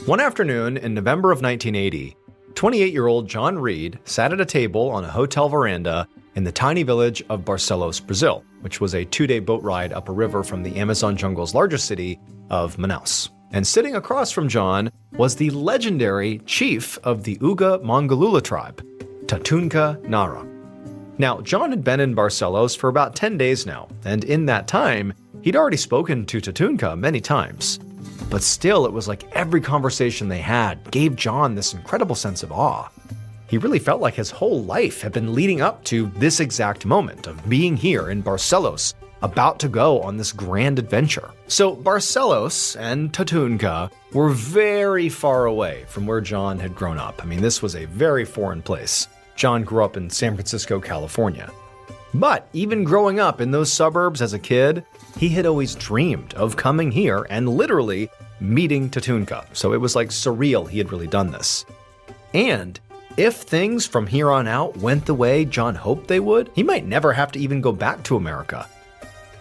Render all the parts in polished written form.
One afternoon in November of 1980, 28-year-old John Reed sat at a table on a hotel veranda in the tiny village of Barcelos, Brazil, which was a 2-day boat ride up a river from the Amazon jungle's largest city of Manaus. And sitting across from John was the legendary chief of the Uga Mongolula tribe, Tatunka Nara. Now, John had been in Barcelos for about 10 days now, and in that time, he'd already spoken to Tatunka many times. But still, it was like every conversation they had gave John this incredible sense of awe. He really felt like his whole life had been leading up to this exact moment of being here in Barcelos, about to go on this grand adventure. So Barcelos and Tatunka were very far away from where John had grown up. I mean, this was a very foreign place. John grew up in San Francisco, California. But even growing up in those suburbs as a kid, he had always dreamed of coming here and literally meeting Tatunka. So it was like surreal he had really done this. And if things from here on out went the way John hoped they would, he might never have to even go back to America.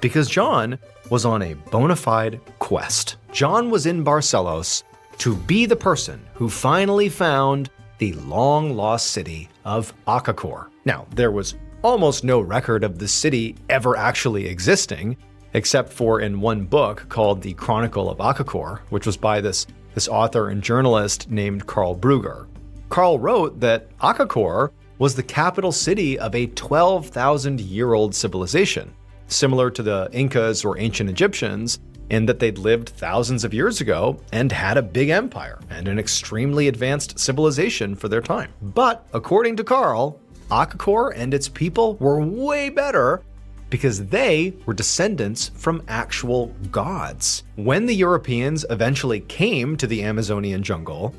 Because John was on a bona fide quest. John was in Barcelos to be the person who finally found the long-lost city of Akor. Now, there was almost no record of the city ever actually existing, except for in one book called The Chronicle of Akor, which was by this author and journalist named Karl Brugger. Karl wrote that Akor was the capital city of a 12,000-year-old civilization, similar to the Incas or ancient Egyptians, in that they'd lived thousands of years ago and had a big empire and an extremely advanced civilization for their time. But according to Karl, Akor and its people were way better because they were descendants from actual gods. When the Europeans eventually came to the Amazonian jungle,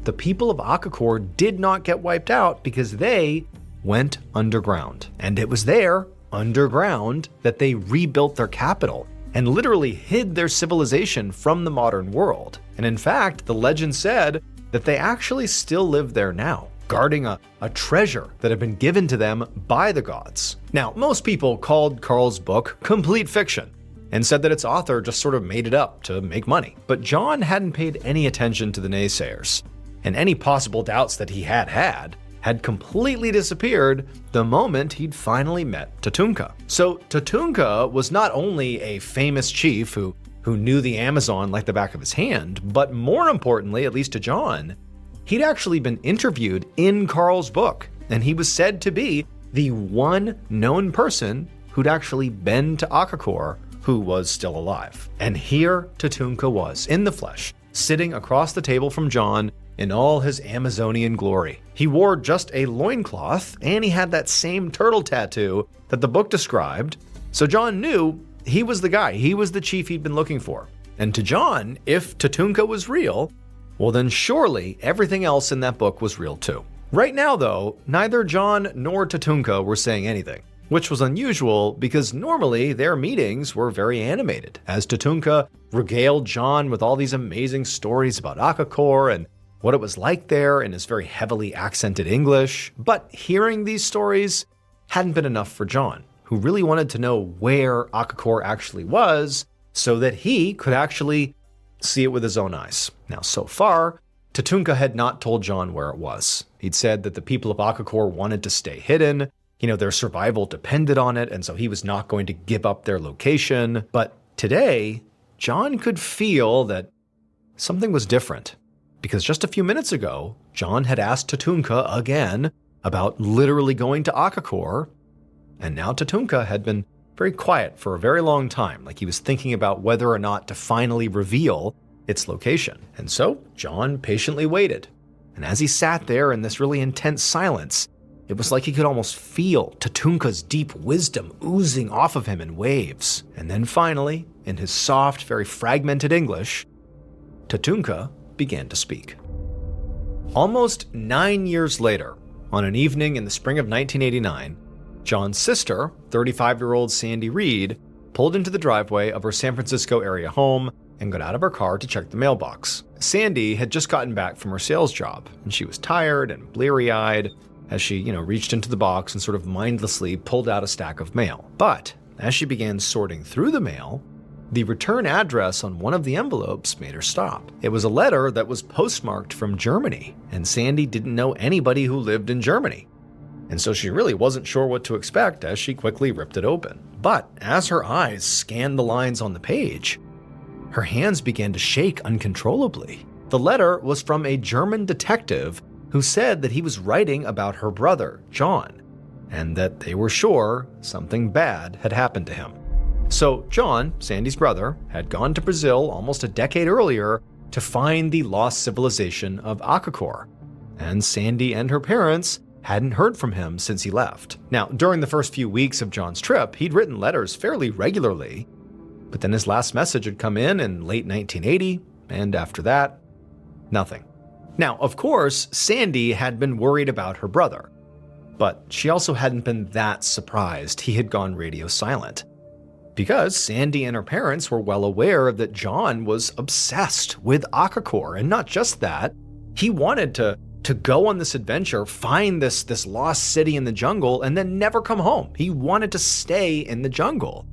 the people of Akor did not get wiped out because they went underground. And it was there, underground, that they rebuilt their capital and literally hid their civilization from the modern world. And in fact, the legend said that they actually still live there now, guarding a treasure that had been given to them by the gods. Now, most people called Karl's book complete fiction and said that its author just sort of made it up to make money. But John hadn't paid any attention to the naysayers, and any possible doubts that he had completely disappeared the moment he'd finally met Tatunka. So Tatunka was not only a famous chief who knew the Amazon like the back of his hand, but more importantly, at least to John, he'd actually been interviewed in Karl's book, and he was said to be the one known person who'd actually been to Akor who was still alive. And here Tatunka was, in the flesh, sitting across the table from John in all his Amazonian glory. He wore just a loincloth, and he had that same turtle tattoo that the book described, so John knew he was the guy, he was the chief he'd been looking for. And to John, if Tatunka was real, well then surely everything else in that book was real too. Right now though, neither John nor Tatunka were saying anything, which was unusual because normally their meetings were very animated, as Tatunka regaled John with all these amazing stories about Akor and what it was like there in his very heavily accented English. But hearing these stories hadn't been enough for John, who really wanted to know where Akor actually was so that he could actually see it with his own eyes. Now, so far, Tatunka had not told John where it was. He'd said that the people of Akor wanted to stay hidden, their survival depended on it, and so he was not going to give up their location. But today, John could feel that something was different. Because just a few minutes ago, John had asked Tatunka again about literally going to Akor, and now Tatunka had been very quiet for a very long time, like he was thinking about whether or not to finally reveal its location. And so John patiently waited. And as he sat there in this really intense silence, it was like he could almost feel Tatunka's deep wisdom oozing off of him in waves. And then finally, in his soft, very fragmented English, Tatunka began to speak. Almost 9 years later, on an evening in the spring of 1989, John's sister, 35-year-old Sandy Reed, pulled into the driveway of her San Francisco area home and got out of her car to check the mailbox. Sandy had just gotten back from her sales job, and she was tired and bleary-eyed as she, reached into the box and sort of mindlessly pulled out a stack of mail. But as she began sorting through the mail, The return address on one of the envelopes made her stop. It was a letter that was postmarked from Germany, and Sandy didn't know anybody who lived in Germany. And so she really wasn't sure what to expect as she quickly ripped it open. But as her eyes scanned the lines on the page, her hands began to shake uncontrollably. The letter was from a German detective who said that he was writing about her brother, John, and that they were sure something bad had happened to him. So John, Sandy's brother, had gone to Brazil almost a decade earlier to find the lost civilization of Akor, and Sandy and her parents hadn't heard from him since he left. Now, during the first few weeks of John's trip, he'd written letters fairly regularly, but then his last message had come in late 1980, and after that, nothing. Now, of course, Sandy had been worried about her brother, but she also hadn't been that surprised he had gone radio silent, because Sandy and her parents were well aware that John was obsessed with Akor, and not just that, he wanted to go on this adventure, find this lost city in the jungle, and then never come home. He wanted to stay in the jungle.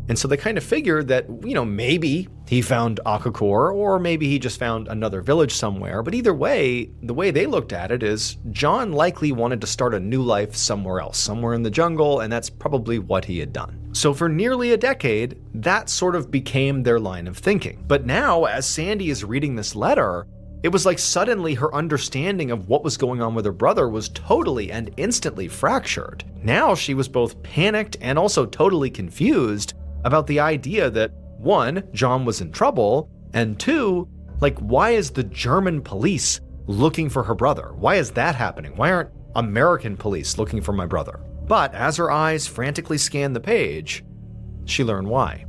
And so they kind of figured that, maybe he found Akor, or maybe he just found another village somewhere. But either way, the way they looked at it is John likely wanted to start a new life somewhere else, somewhere in the jungle, and that's probably what he had done. So for nearly a decade, that sort of became their line of thinking. But now, as Sandy is reading this letter, it was like suddenly her understanding of what was going on with her brother was totally and instantly fractured. Now she was both panicked and also totally confused about the idea that, one, John was in trouble, and two, why is the German police looking for her brother? Why is that happening? Why aren't American police looking for my brother? But as her eyes frantically scanned the page, she learned why.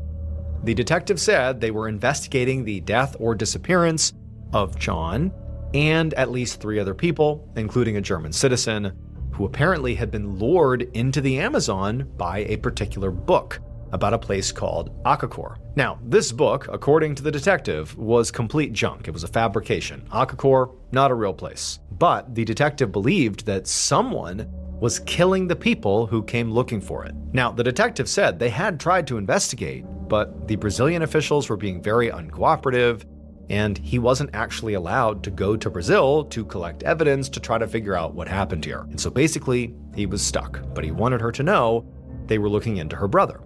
The detective said they were investigating the death or disappearance of John and at least 3 other people, including a German citizen, who apparently had been lured into the Amazon by a particular book about a place called Akor. Now, this book, according to the detective, was complete junk. It was a fabrication. Akor, not a real place. But the detective believed that someone was killing the people who came looking for it. Now, the detective said they had tried to investigate, but the Brazilian officials were being very uncooperative, and he wasn't actually allowed to go to Brazil to collect evidence to try to figure out what happened here. And so basically, he was stuck, but he wanted her to know they were looking into her brother.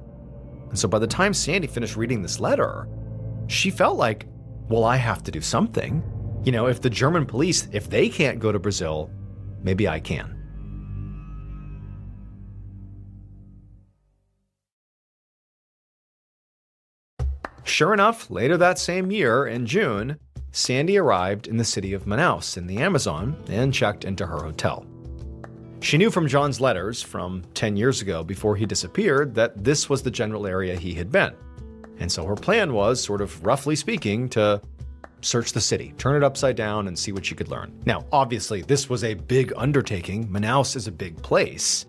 And so by the time Sandy finished reading this letter, she felt like, well, I have to do something. If the German police, if they can't go to Brazil, maybe I can. Sure enough, later that same year, in June, Sandy arrived in the city of Manaus in the Amazon and checked into her hotel. She knew from John's letters from 10 years ago before he disappeared that this was the general area he had been. And so her plan was, sort of roughly speaking, to search the city, turn it upside down, and see what she could learn. Now, obviously, this was a big undertaking. Manaus is a big place.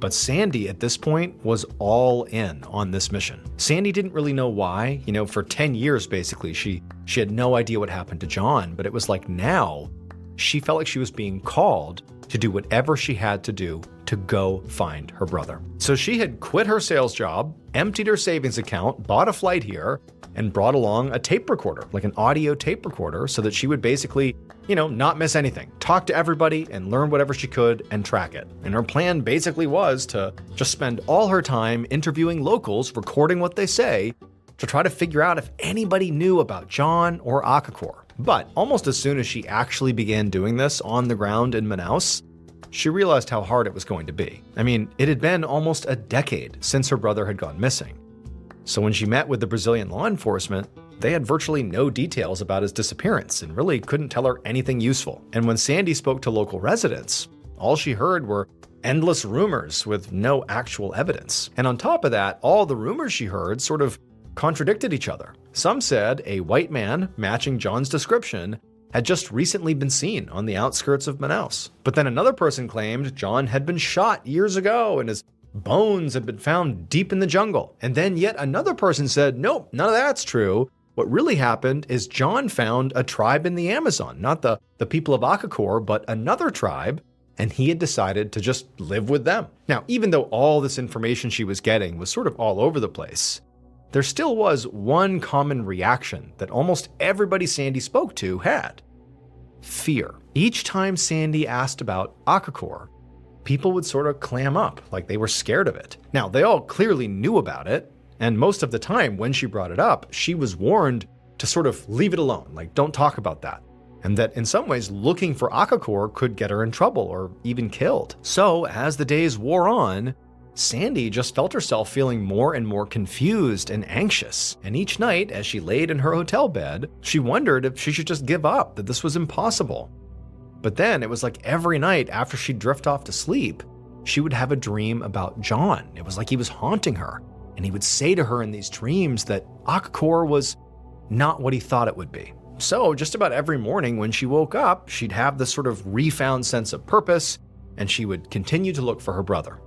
But Sandy, at this point, was all in on this mission. Sandy didn't really know why. For 10 years, basically, she had no idea what happened to John, but it was like now, she felt like she was being called to do whatever she had to do to go find her brother. So she had quit her sales job, emptied her savings account, bought a flight here, and brought along a tape recorder, like an audio tape recorder, so that she would basically, not miss anything, talk to everybody and learn whatever she could and track it. And her plan basically was to just spend all her time interviewing locals, recording what they say, to try to figure out if anybody knew about John or Akor. But almost as soon as she actually began doing this on the ground in Manaus, she realized how hard it was going to be. I mean, it had been almost a decade since her brother had gone missing. So when she met with the Brazilian law enforcement, they had virtually no details about his disappearance and really couldn't tell her anything useful. And when Sandy spoke to local residents, all she heard were endless rumors with no actual evidence. And on top of that, all the rumors she heard sort of contradicted each other. Some said a white man matching John's description had just recently been seen on the outskirts of Manaus. But then another person claimed John had been shot years ago and his bones had been found deep in the jungle. And then yet another person said, nope, none of that's true. What really happened is John found a tribe in the Amazon, not the people of Akor, but another tribe, and he had decided to just live with them. Now, even though all this information she was getting was sort of all over the place, there still was one common reaction that almost everybody Sandy spoke to had: fear. Each time Sandy asked about Akor, people would sort of clam up, like they were scared of it. Now, they all clearly knew about it, and most of the time when she brought it up, she was warned to sort of leave it alone, like don't talk about that. And that in some ways, looking for Akor could get her in trouble or even killed. So as the days wore on, Sandy just felt herself feeling more and more confused and anxious. And each night, as she laid in her hotel bed, she wondered if she should just give up, that this was impossible. But then it was like every night after she'd drift off to sleep, she would have a dream about John. It was like he was haunting her. And he would say to her in these dreams that Akor was not what he thought it would be. So just about every morning when she woke up, she'd have this sort of refound sense of purpose, and she would continue to look for her brother.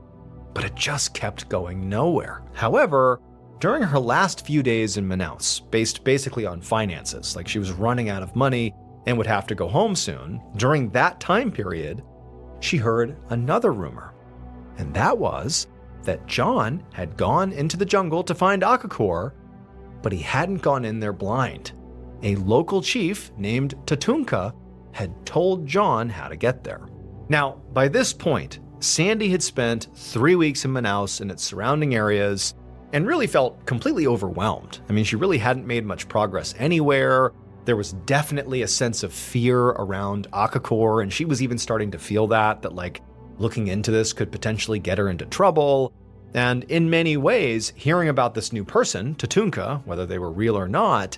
But it just kept going nowhere. However, during her last few days in Manaus, based basically on finances, like she was running out of money and would have to go home soon, during that time period, she heard another rumor. And that was that John had gone into the jungle to find Akor, but he hadn't gone in there blind. A local chief named Tatunka had told John how to get there. Now, by this point, Sandy had spent 3 weeks in Manaus and its surrounding areas and really felt completely overwhelmed. I mean, she really hadn't made much progress anywhere. There was definitely a sense of fear around Akor, and she was even starting to feel that like looking into this could potentially get her into trouble. And in many ways, hearing about this new person, Tatunka, whether they were real or not,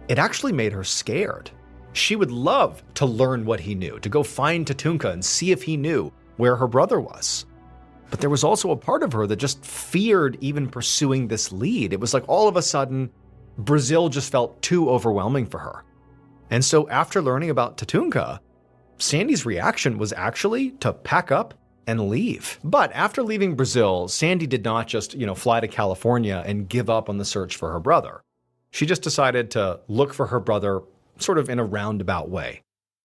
it actually made her scared. She would love to learn what he knew, to go find Tatunka and see if he knew where her brother was. But there was also a part of her that just feared even pursuing this lead. It was like all of a sudden, Brazil just felt too overwhelming for her. And so after learning about Tatunka, Sandy's reaction was actually to pack up and leave. But after leaving Brazil, Sandy did not just, fly to California and give up on the search for her brother. She just decided to look for her brother sort of in a roundabout way.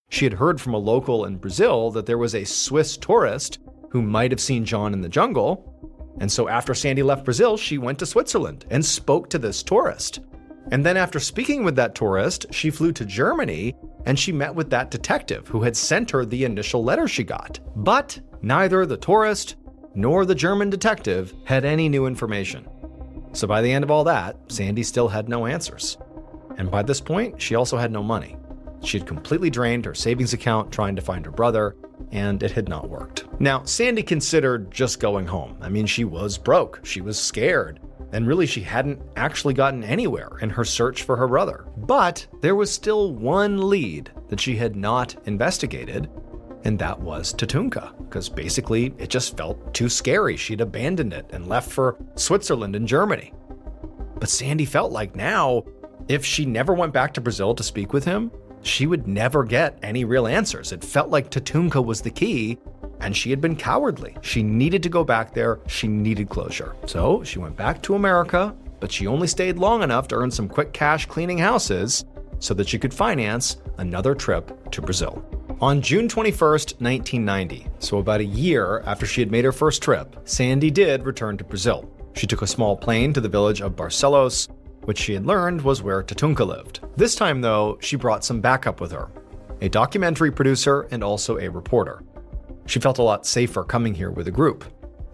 She had heard from a local in Brazil that there was a Swiss tourist who might have seen John in the jungle. And so after Sandy left Brazil, she went to Switzerland and spoke to this tourist. And then after speaking with that tourist, she flew to Germany and she met with that detective who had sent her the initial letter she got. But neither the tourist nor the German detective had any new information. So by the end of all that, Sandy still had no answers. And by this point, she also had no money. She had completely drained her savings account trying to find her brother, and it had not worked. Now, Sandy considered just going home. I mean, she was broke, she was scared, and really she hadn't actually gotten anywhere in her search for her brother. But there was still one lead that she had not investigated, and that was Tatunka, because basically it just felt too scary. She'd abandoned it and left for Switzerland and Germany. But Sandy felt like now, if she never went back to Brazil to speak with him, she would never get any real answers. It felt like Tatunka was the key, and she had been cowardly. She needed to go back there. She needed closure. So she went back to America, but she only stayed long enough to earn some quick cash cleaning houses so that she could finance another trip to Brazil. On June 21st, 1990, so about a year after she had made her first trip, Sandy did return to Brazil. She took a small plane to the village of Barcelos, which she had learned was where Tatunka lived. This time, though, she brought some backup with her, a documentary producer and also a reporter. She felt a lot safer coming here with a group,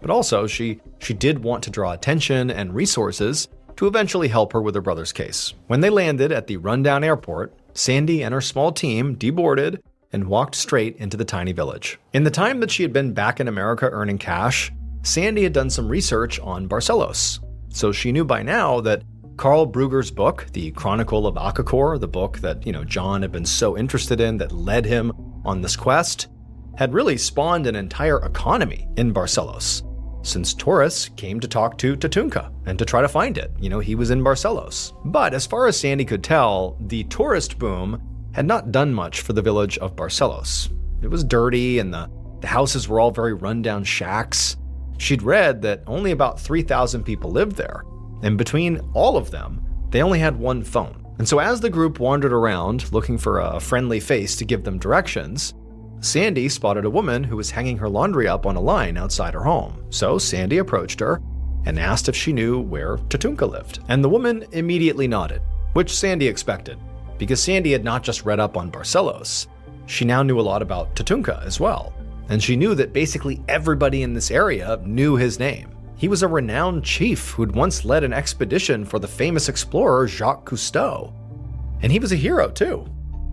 but also she did want to draw attention and resources to eventually help her with her brother's case. When they landed at the rundown airport, Sandy and her small team deboarded and walked straight into the tiny village. In the time that she had been back in America earning cash, Sandy had done some research on Barcelos, so she knew by now that Carl Brugger's book, The Chronicle of Akor, the book that, John had been so interested in that led him on this quest, had really spawned an entire economy in Barcelos, since tourists came to talk to Tatunka and to try to find it. He was in Barcelos. But as far as Sandy could tell, the tourist boom had not done much for the village of Barcelos. It was dirty and the houses were all very rundown shacks. She'd read that only about 3,000 people lived there. And between all of them, they only had one phone. And so as the group wandered around looking for a friendly face to give them directions, Sandy spotted a woman who was hanging her laundry up on a line outside her home. So Sandy approached her, and asked if she knew where Tatunka lived. And the woman immediately nodded, which Sandy expected, because Sandy had not just read up on Barcelos. She now knew a lot about Tatunka as well, and she knew that basically everybody in this area knew his name. He was a renowned chief who'd once led an expedition for the famous explorer Jacques Cousteau. And he was a hero too.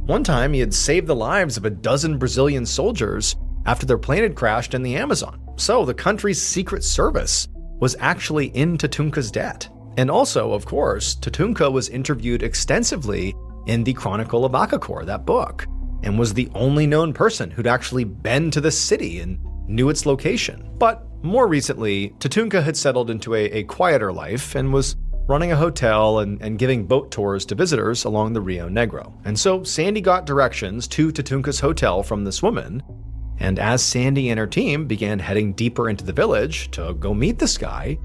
One time he had saved the lives of a dozen Brazilian soldiers after their plane had crashed in the Amazon. So the country's secret service was actually in Tatunka's debt. And also, of course, Tatunka was interviewed extensively in the Chronicle of Akor, that book, and was the only known person who'd actually been to the city and knew its location. But more recently, Tatunka had settled into a quieter life and was running a hotel and giving boat tours to visitors along the Rio Negro. And so Sandy got directions to Tatunka's hotel from this woman, and as Sandy and her team began heading deeper into the village to go meet this guy,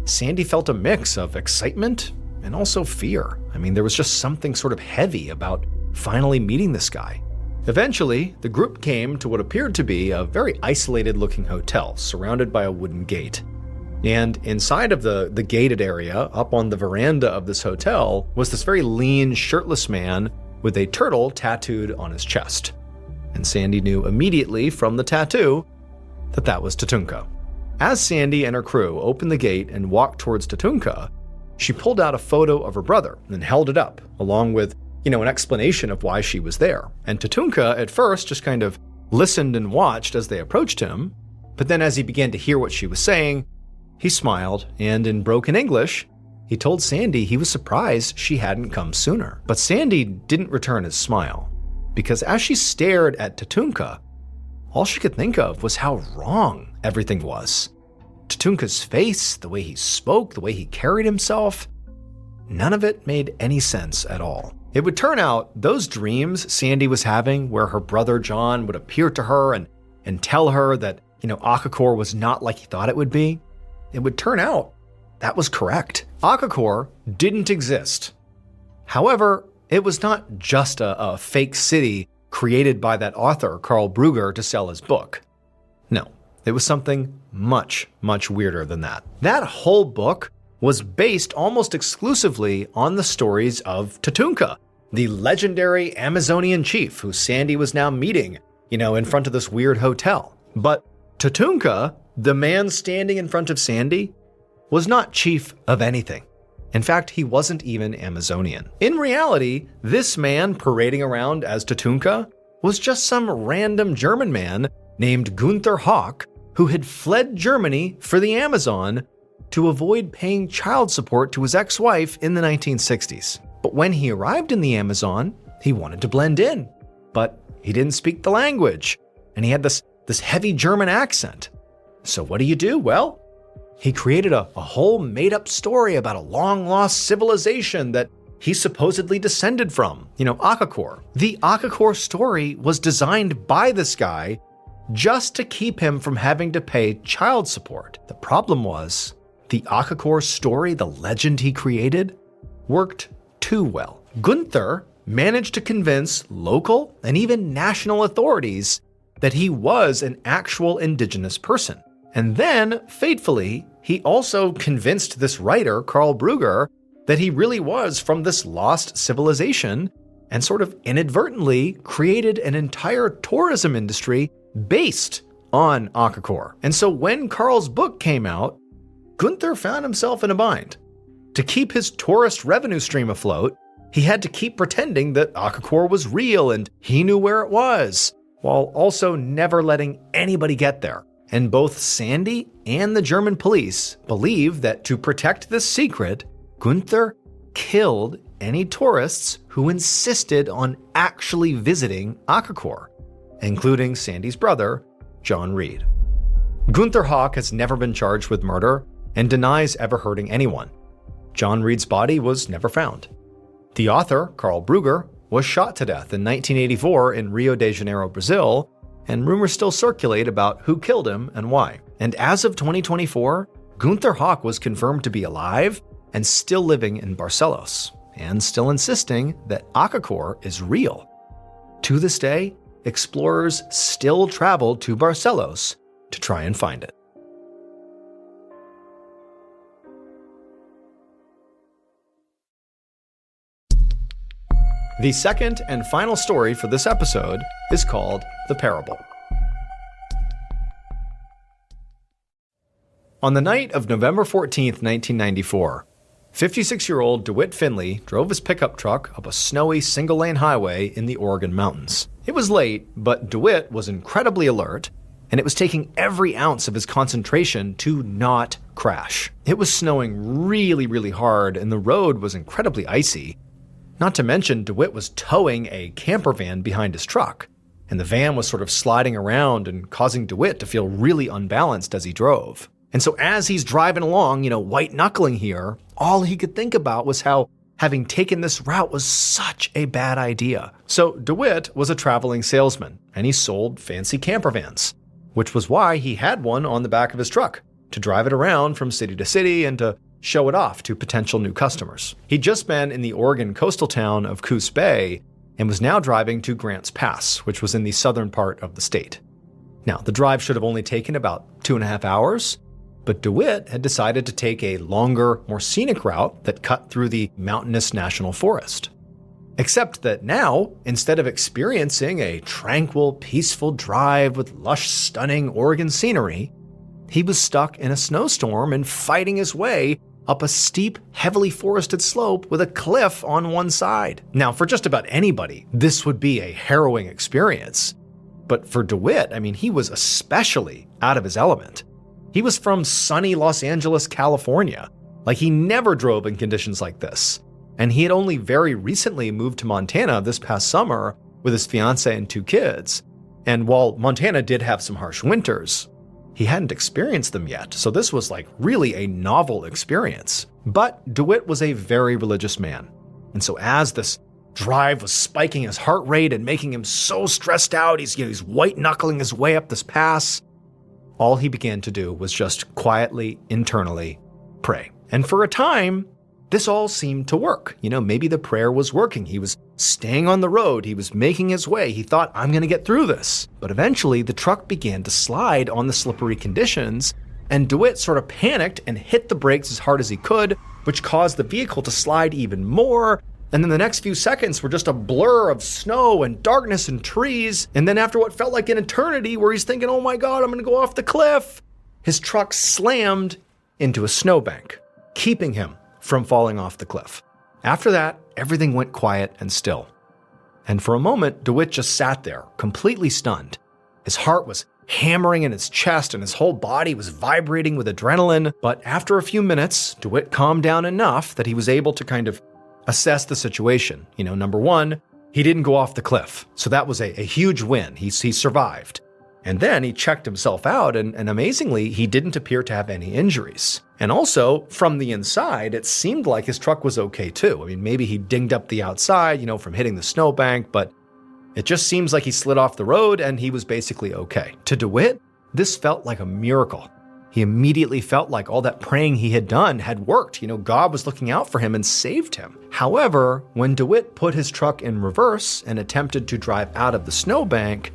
Sandy felt a mix of excitement and also fear. I mean, there was just something sort of heavy about finally meeting this guy. Eventually, the group came to what appeared to be a very isolated-looking hotel surrounded by a wooden gate. And inside of the gated area, up on the veranda of this hotel, was this very lean, shirtless man with a turtle tattooed on his chest. And Sandy knew immediately from the tattoo that that was Tatunka. As Sandy and her crew opened the gate and walked towards Tatunka, she pulled out a photo of her brother and held it up, along with an explanation of why she was there. And Tatunka, at first, just kind of listened and watched as they approached him, but then as he began to hear what she was saying, he smiled, and in broken English, he told Sandy he was surprised she hadn't come sooner. But Sandy didn't return his smile, because as she stared at Tatunka, all she could think of was how wrong everything was. Tatunka's face, the way he spoke, the way he carried himself, none of it made any sense at all. It would turn out those dreams Sandy was having where her brother John would appear to her and tell her that, Akor was not like he thought it would be, it would turn out that was correct. Akor didn't exist. However, it was not just a fake city created by that author, Karl Brugger, to sell his book. No, it was something much, much weirder than that. That whole book was based almost exclusively on the stories of Tatunka, the legendary Amazonian chief who Sandy was now meeting, in front of this weird hotel. But Tatunka, the man standing in front of Sandy, was not chief of anything. In fact, he wasn't even Amazonian. In reality, this man parading around as Tatunka was just some random German man named Gunther Hawk who had fled Germany for the Amazon to avoid paying child support to his ex-wife in the 1960s. But when he arrived in the Amazon, he wanted to blend in, but he didn't speak the language, and he had this heavy German accent. So what do? Well, he created a whole made-up story about a long-lost civilization that he supposedly descended from, Akor. The Akor story was designed by this guy just to keep him from having to pay child support. The problem was, the Akor story, the legend he created, worked too well. Gunther managed to convince local and even national authorities that he was an actual indigenous person. And then, fatefully, he also convinced this writer, Karl Brugger, that he really was from this lost civilization and sort of inadvertently created an entire tourism industry based on Akor. And so when Karl's book came out, Gunther found himself in a bind. To keep his tourist revenue stream afloat, he had to keep pretending that Akor was real and he knew where it was, while also never letting anybody get there. And both Sandy and the German police believe that to protect this secret, Gunther killed any tourists who insisted on actually visiting Akor, including Sandy's brother, John Reed. Gunther Hawk has never been charged with murder and denies ever hurting anyone. John Reed's body was never found. The author, Karl Brugger, was shot to death in 1984 in Rio de Janeiro, Brazil, and rumors still circulate about who killed him and why. And as of 2024, Gunther Hawk was confirmed to be alive and still living in Barcelos, and still insisting that Akor is real. To this day, explorers still travel to Barcelos to try and find it. The second and final story for this episode is called The Parable. On the night of November 14th, 1994, 56-year-old DeWitt Finley drove his pickup truck up a snowy single-lane highway in the Oregon mountains. It was late, but DeWitt was incredibly alert, and it was taking every ounce of his concentration to not crash. It was snowing really, really hard, and the road was incredibly icy. Not to mention, DeWitt was towing a camper van behind his truck, and the van was sort of sliding around and causing DeWitt to feel really unbalanced as he drove. And so as he's driving along, white-knuckling here, all he could think about was how having taken this route was such a bad idea. So DeWitt was a traveling salesman, and he sold fancy camper vans, which was why he had one on the back of his truck, to drive it around from city to city and to show it off to potential new customers. He'd just been in the Oregon coastal town of Coos Bay and was now driving to Grants Pass, which was in the southern part of the state. Now, the drive should have only taken about 2.5 hours, but DeWitt had decided to take a longer, more scenic route that cut through the mountainous national forest. Except that now, instead of experiencing a tranquil, peaceful drive with lush, stunning Oregon scenery, he was stuck in a snowstorm and fighting his way up a steep, heavily forested slope with a cliff on one side. Now, for just about anybody, this would be a harrowing experience. But for DeWitt, he was especially out of his element. He was from sunny Los Angeles, California. He never drove in conditions like this. And he had only very recently moved to Montana this past summer with his fiancée and 2 kids. And while Montana did have some harsh winters, he hadn't experienced them yet, so this was really a novel experience. But DeWitt was a very religious man, and so as this drive was spiking his heart rate and making him so stressed out, he's white-knuckling his way up this pass, all he began to do was just quietly, internally pray. And for a time, this all seemed to work. Maybe the prayer was working. He was staying on the road. He was making his way. He thought, I'm going to get through this. But eventually, the truck began to slide on the slippery conditions, and DeWitt sort of panicked and hit the brakes as hard as he could, which caused the vehicle to slide even more. And then the next few seconds were just a blur of snow and darkness and trees. And then after what felt like an eternity, where he's thinking, oh my God, I'm going to go off the cliff, his truck slammed into a snowbank, keeping him from falling off the cliff. After that, everything went quiet and still. And for a moment, DeWitt just sat there, completely stunned. His heart was hammering in his chest and his whole body was vibrating with adrenaline. But after a few minutes, DeWitt calmed down enough that he was able to kind of assess the situation. Number one, he didn't go off the cliff. So that was a huge win. He survived. And then he checked himself out, and amazingly, he didn't appear to have any injuries. And also, from the inside, it seemed like his truck was okay too. Maybe he dinged up the outside, from hitting the snowbank, but it just seems like he slid off the road and he was basically okay. To DeWitt, this felt like a miracle. He immediately felt like all that praying he had done had worked. God was looking out for him and saved him. However, when DeWitt put his truck in reverse and attempted to drive out of the snowbank,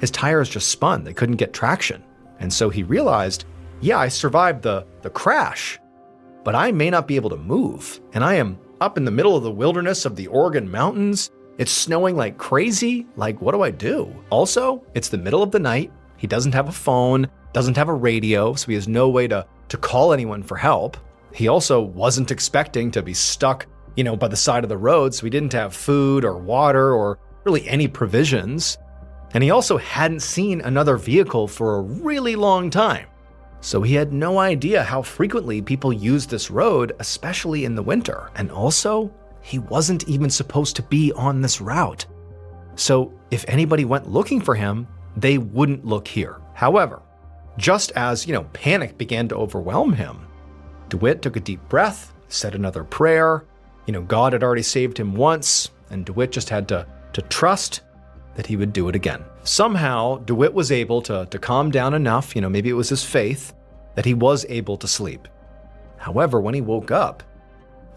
his tires just spun. They couldn't get traction. And so he realized, yeah, I survived the crash, but I may not be able to move. And I am up in the middle of the wilderness of the Oregon mountains. It's snowing like crazy. What do I do? Also, it's the middle of the night. He doesn't have a phone, doesn't have a radio, so he has no way to call anyone for help. He also wasn't expecting to be stuck, by the side of the road, so he didn't have food or water or really any provisions. And he also hadn't seen another vehicle for a really long time. So he had no idea how frequently people use this road, especially in the winter. And also, he wasn't even supposed to be on this route. So if anybody went looking for him, they wouldn't look here. However, just as, panic began to overwhelm him, DeWitt took a deep breath, said another prayer. God had already saved him once, and DeWitt just had to trust that he would do it again. Somehow, DeWitt was able to calm down enough, maybe it was his faith, that he was able to sleep. However, when he woke up,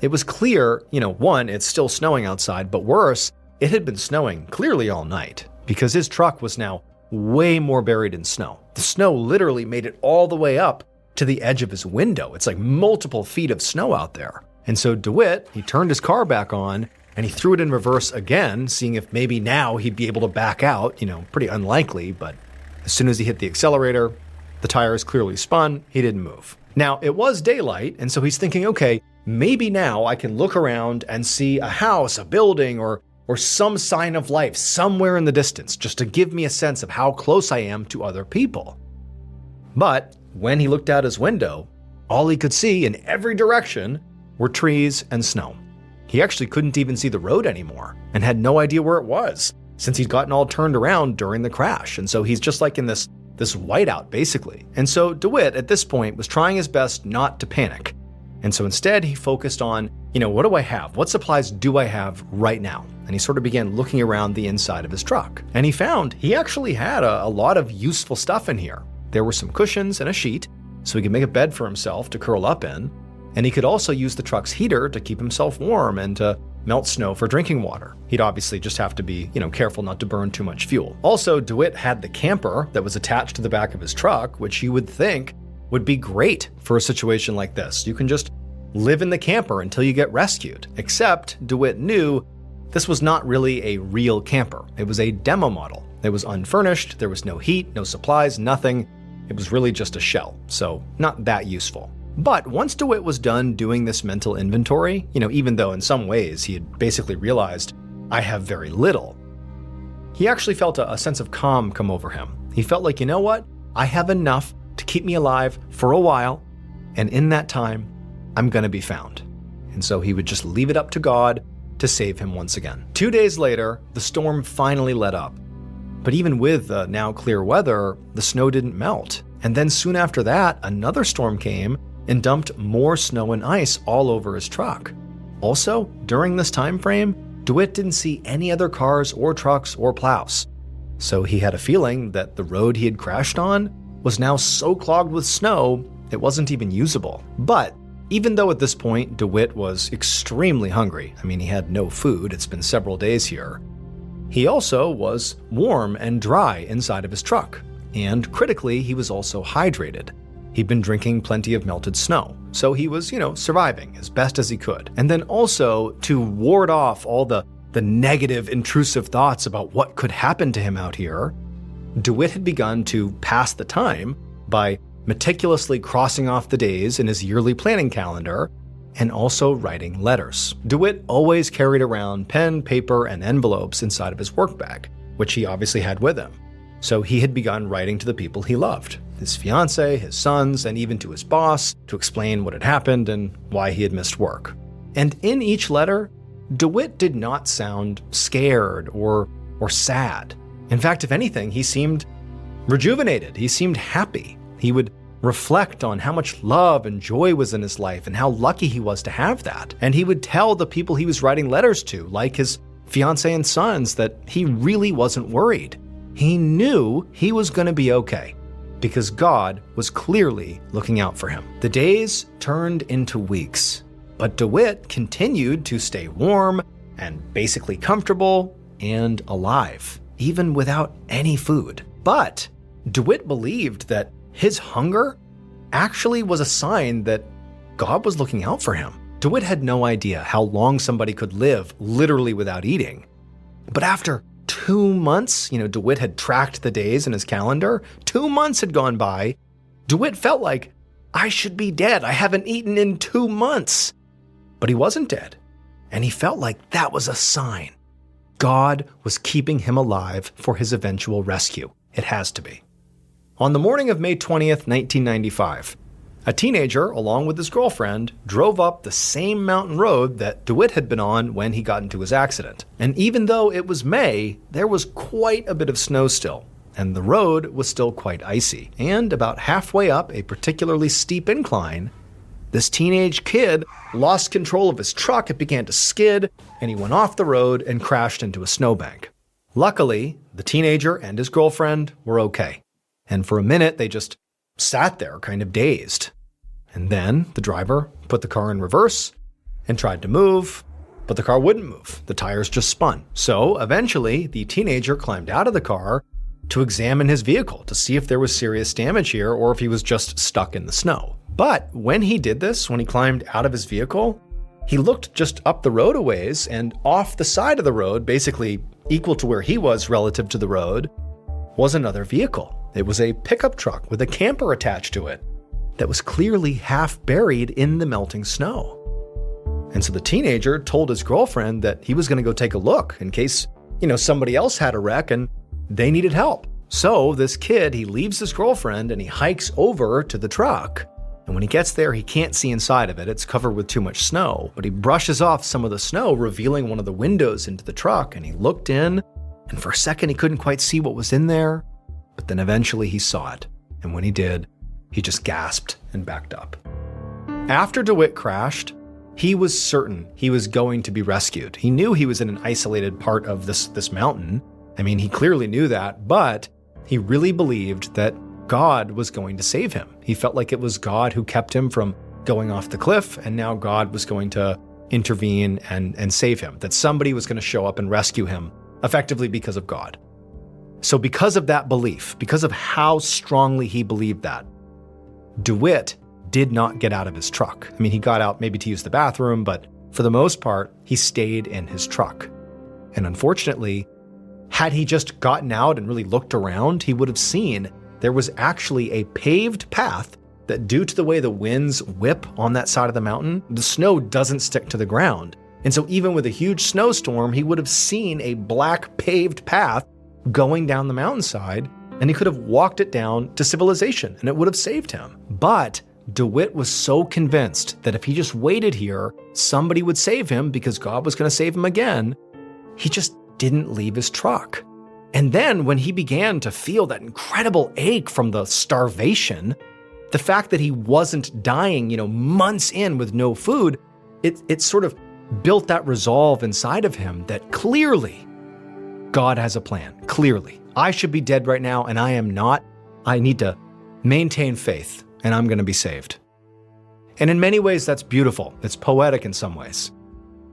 it was clear, one, it's still snowing outside, but worse, it had been snowing clearly all night because his truck was now way more buried in snow. The snow literally made it all the way up to the edge of his window. It's like multiple feet of snow out there. And so DeWitt, he turned his car back on and he threw it in reverse again, seeing if maybe now he'd be able to back out. Pretty unlikely, but as soon as he hit the accelerator, the tires clearly spun, he didn't move. Now, it was daylight, and so he's thinking, okay, maybe now I can look around and see a house, a building, or some sign of life somewhere in the distance, just to give me a sense of how close I am to other people. But when he looked out his window, all he could see in every direction were trees and snow. He actually couldn't even see the road anymore and had no idea where it was, since he'd gotten all turned around during the crash. And so he's just like in this whiteout, basically. And so DeWitt, at this point, was trying his best not to panic. And so instead, he focused on, what do I have? What supplies do I have right now? And he sort of began looking around the inside of his truck. And he found he actually had a lot of useful stuff in here. There were some cushions and a sheet, so he could make a bed for himself to curl up in. And he could also use the truck's heater to keep himself warm and to melt snow for drinking water. He'd obviously just have to be, careful not to burn too much fuel. Also, DeWitt had the camper that was attached to the back of his truck, which you would think would be great for a situation like this. You can just live in the camper until you get rescued. Except DeWitt knew this was not really a real camper. It was a demo model. It was unfurnished, there was no heat, no supplies, nothing. It was really just a shell, so not that useful. But once DeWitt was done doing this mental inventory, even though in some ways he had basically realized, I have very little, he actually felt a sense of calm come over him. He felt like, what? I have enough to keep me alive for a while, and in that time, I'm gonna be found. And so he would just leave it up to God to save him once again. 2 days later, the storm finally let up. But even with the now clear weather, the snow didn't melt. And then soon after that, another storm came and dumped more snow and ice all over his truck. Also, during this time frame, DeWitt didn't see any other cars or trucks or plows. So he had a feeling that the road he had crashed on was now so clogged with snow, it wasn't even usable. But even though at this point DeWitt was extremely hungry, he had no food, it's been several days here, he also was warm and dry inside of his truck. And critically, he was also hydrated. He'd been drinking plenty of melted snow, so he was, surviving as best as he could. And then also, to ward off all the negative, intrusive thoughts about what could happen to him out here, DeWitt had begun to pass the time by meticulously crossing off the days in his yearly planning calendar and also writing letters. DeWitt always carried around pen, paper, and envelopes inside of his work bag, which he obviously had with him. So he had begun writing to the people he loved, his fiancée, his sons, and even to his boss to explain what had happened and why he had missed work. And in each letter, DeWitt did not sound scared or sad. In fact, if anything, he seemed rejuvenated. He seemed happy. He would reflect on how much love and joy was in his life and how lucky he was to have that. And he would tell the people he was writing letters to, like his fiancée and sons, that he really wasn't worried. He knew he was going to be okay because God was clearly looking out for him. The days turned into weeks, but DeWitt continued to stay warm and basically comfortable and alive, even without any food. But DeWitt believed that his hunger actually was a sign that God was looking out for him. DeWitt had no idea how long somebody could live literally without eating. But after 2 months, DeWitt had tracked the days in his calendar. 2 months had gone by. DeWitt felt like, I should be dead. I haven't eaten in 2 months. But he wasn't dead. And he felt like that was a sign. God was keeping him alive for his eventual rescue. It has to be. On the morning of May 20th, 1995, a teenager, along with his girlfriend, drove up the same mountain road that DeWitt had been on when he got into his accident. And even though it was May, there was quite a bit of snow still, and the road was still quite icy. And about halfway up a particularly steep incline, this teenage kid lost control of his truck, it began to skid, and he went off the road and crashed into a snowbank. Luckily, the teenager and his girlfriend were okay. And for a minute, they just sat there kind of dazed. And then the driver put the car in reverse and tried to move, but the car wouldn't move. The tires just spun. So eventually, the teenager climbed out of the car to examine his vehicle to see if there was serious damage here or if he was just stuck in the snow. But when he did this, when he climbed out of his vehicle, he looked just up the road a ways, and off the side of the road, basically equal to where he was relative to the road, was another vehicle. It was a pickup truck with a camper attached to it that was clearly half buried in the melting snow. And so the teenager told his girlfriend that he was going to go take a look in case, somebody else had a wreck and they needed help. So this kid, he leaves his girlfriend and he hikes over to the truck. And when he gets there, he can't see inside of it. It's covered with too much snow. But he brushes off some of the snow, revealing one of the windows into the truck. And he looked in, and for a second, he couldn't quite see what was in there. But then eventually he saw it. And when he did, he just gasped and backed up. After DeWitt crashed, he was certain he was going to be rescued. He knew he was in an isolated part of this mountain. I mean, he clearly knew that, but he really believed that God was going to save him. He felt like it was God who kept him from going off the cliff, and now God was going to intervene and save him, that somebody was going to show up and rescue him, effectively because of God. So because of that belief, because of how strongly he believed that, DeWitt did not get out of his truck. I mean, he got out maybe to use the bathroom, but for the most part, he stayed in his truck. And unfortunately, had he just gotten out and really looked around, he would have seen there was actually a paved path that, due to the way the winds whip on that side of the mountain, the snow doesn't stick to the ground. And so even with a huge snowstorm, he would have seen a black paved path going down the mountainside, and he could have walked it down to civilization, and it would have saved him. But DeWitt was so convinced that if he just waited here, somebody would save him because God was going to save him again, he just didn't leave his truck. And then when he began to feel that incredible ache from the starvation, the fact that he wasn't dying, months in with no food, it sort of built that resolve inside of him that clearly God has a plan. Clearly. I should be dead right now, and I am not. I need to maintain faith, and I'm going to be saved. And in many ways, that's beautiful. It's poetic in some ways.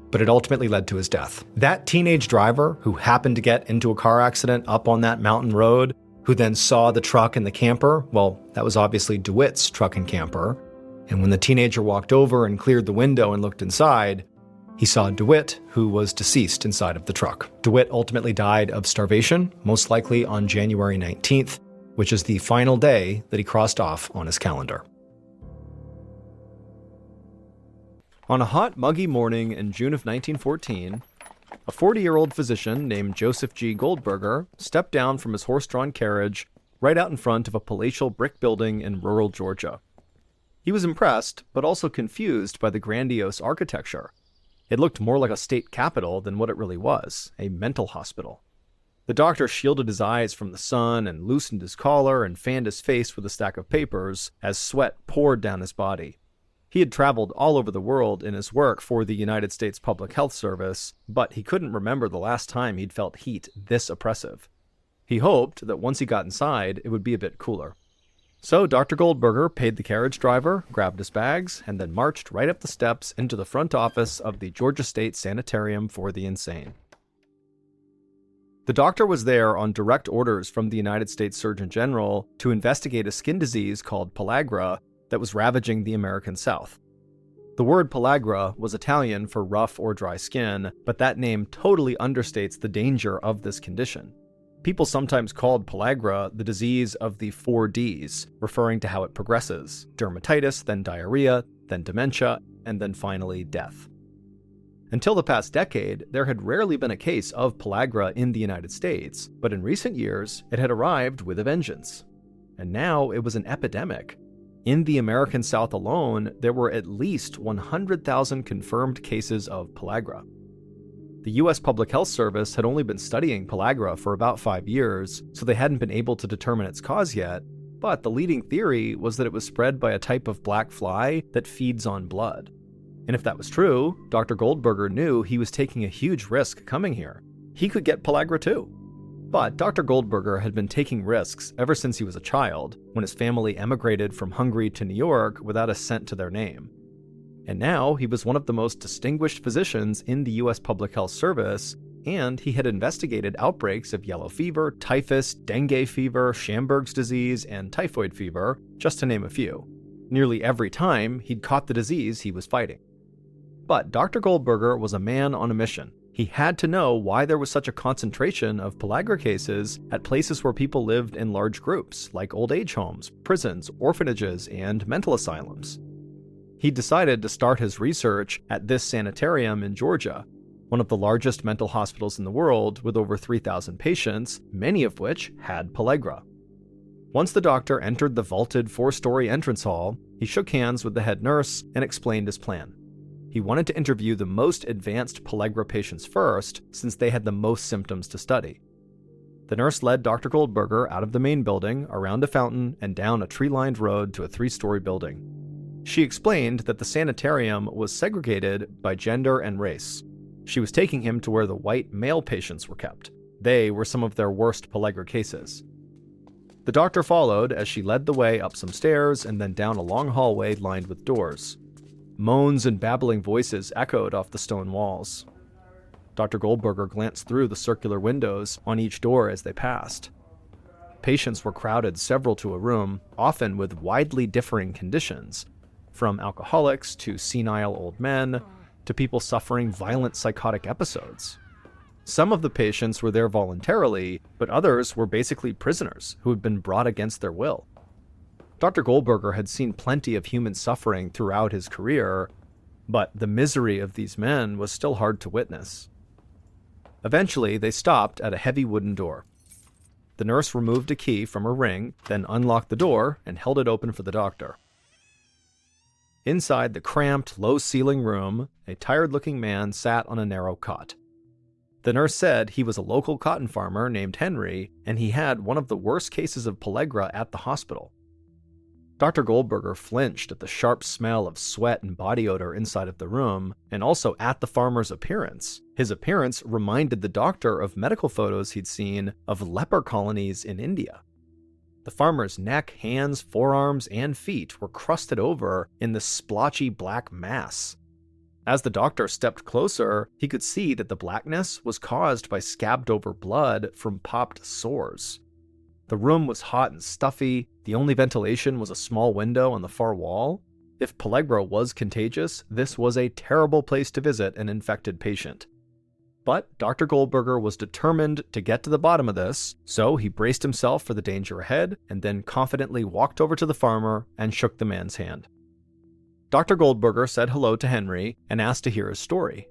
But it ultimately led to his death. That teenage driver who happened to get into a car accident up on that mountain road, who then saw the truck and the camper, well, that was obviously DeWitt's truck and camper. And when the teenager walked over and cleared the window and looked inside, he saw DeWitt, who was deceased inside of the truck. DeWitt ultimately died of starvation, most likely on January 19th, which is the final day that he crossed off on his calendar. On a hot, muggy morning in June of 1914, a 40-year-old physician named Joseph G. Goldberger stepped down from his horse-drawn carriage right out in front of a palatial brick building in rural Georgia. He was impressed, but also confused by the grandiose architecture. It looked more like a state capitol than what it really was, a mental hospital. The doctor shielded his eyes from the sun and loosened his collar and fanned his face with a stack of papers as sweat poured down his body. He had traveled all over the world in his work for the United States Public Health Service, but he couldn't remember the last time he'd felt heat this oppressive. He hoped that once he got inside, it would be a bit cooler. So Dr. Goldberger paid the carriage driver, grabbed his bags, and then marched right up the steps into the front office of the Georgia State Sanitarium for the Insane. The doctor was there on direct orders from the United States Surgeon General to investigate a skin disease called pellagra that was ravaging the American South. The word pellagra was Italian for rough or dry skin, but that name totally understates the danger of this condition. People sometimes called pellagra the disease of the 4 Ds, referring to how it progresses: dermatitis, then diarrhea, then dementia, and then finally death. Until the past decade, there had rarely been a case of pellagra in the United States, but in recent years, it had arrived with a vengeance. And now it was an epidemic. In the American South alone, there were at least 100,000 confirmed cases of pellagra. The U.S. Public Health Service had only been studying pellagra for about 5 years, so they hadn't been able to determine its cause yet, but the leading theory was that it was spread by a type of black fly that feeds on blood. And if that was true, Dr. Goldberger knew he was taking a huge risk coming here. He could get pellagra too. But Dr. Goldberger had been taking risks ever since he was a child, when his family emigrated from Hungary to New York without a cent to their name. And now he was one of the most distinguished physicians in the U.S. Public Health Service, and he had investigated outbreaks of yellow fever, typhus, dengue fever, Schamberg's disease, and typhoid fever, just to name a few. Nearly every time, he'd caught the disease he was fighting. But Dr. Goldberger was a man on a mission. He had to know why there was such a concentration of pellagra cases at places where people lived in large groups, like old age homes, prisons, orphanages, and mental asylums. He decided to start his research at this sanitarium in Georgia, one of the largest mental hospitals in the world with over 3,000 patients, many of which had pellagra. Once the doctor entered the vaulted 4-story entrance hall, he shook hands with the head nurse and explained his plan. He wanted to interview the most advanced pellagra patients first, since they had the most symptoms to study. The nurse led Dr. Goldberger out of the main building, around a fountain, and down a tree-lined road to a 3-story building. She explained that the sanitarium was segregated by gender and race. She was taking him to where the white male patients were kept. They were some of their worst pellagra cases. The doctor followed as she led the way up some stairs and then down a long hallway lined with doors. Moans and babbling voices echoed off the stone walls. Dr. Goldberger glanced through the circular windows on each door as they passed. Patients were crowded several to a room, often with widely differing conditions, from alcoholics to senile old men to people suffering violent psychotic episodes. Some of the patients were there voluntarily, but others were basically prisoners who had been brought against their will. Dr. Goldberger had seen plenty of human suffering throughout his career, but the misery of these men was still hard to witness. Eventually, they stopped at a heavy wooden door. The nurse removed a key from her ring, then unlocked the door and held it open for the doctor. Inside the cramped, low-ceiling room, a tired-looking man sat on a narrow cot. The nurse said he was a local cotton farmer named Henry, and he had one of the worst cases of pellagra at the hospital. Dr. Goldberger flinched at the sharp smell of sweat and body odor inside of the room, and also at the farmer's appearance. His appearance reminded the doctor of medical photos he'd seen of leper colonies in India. The farmer's neck, hands, forearms, and feet were crusted over in this splotchy black mass. As the doctor stepped closer, he could see that the blackness was caused by scabbed-over blood from popped sores. The room was hot and stuffy. The only ventilation was a small window on the far wall. If pellagra was contagious, this was a terrible place to visit an infected patient. But Dr. Goldberger was determined to get to the bottom of this, so he braced himself for the danger ahead and then confidently walked over to the farmer and shook the man's hand. Dr. Goldberger said hello to Henry and asked to hear his story.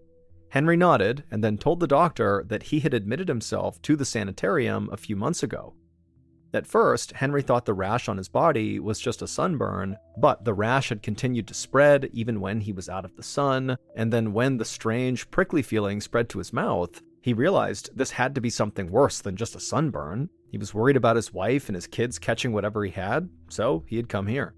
Henry nodded and then told the doctor that he had admitted himself to the sanitarium a few months ago. At first, Henry thought the rash on his body was just a sunburn, but the rash had continued to spread even when he was out of the sun, and then when the strange, prickly feeling spread to his mouth, he realized this had to be something worse than just a sunburn. He was worried about his wife and his kids catching whatever he had, so he had come here.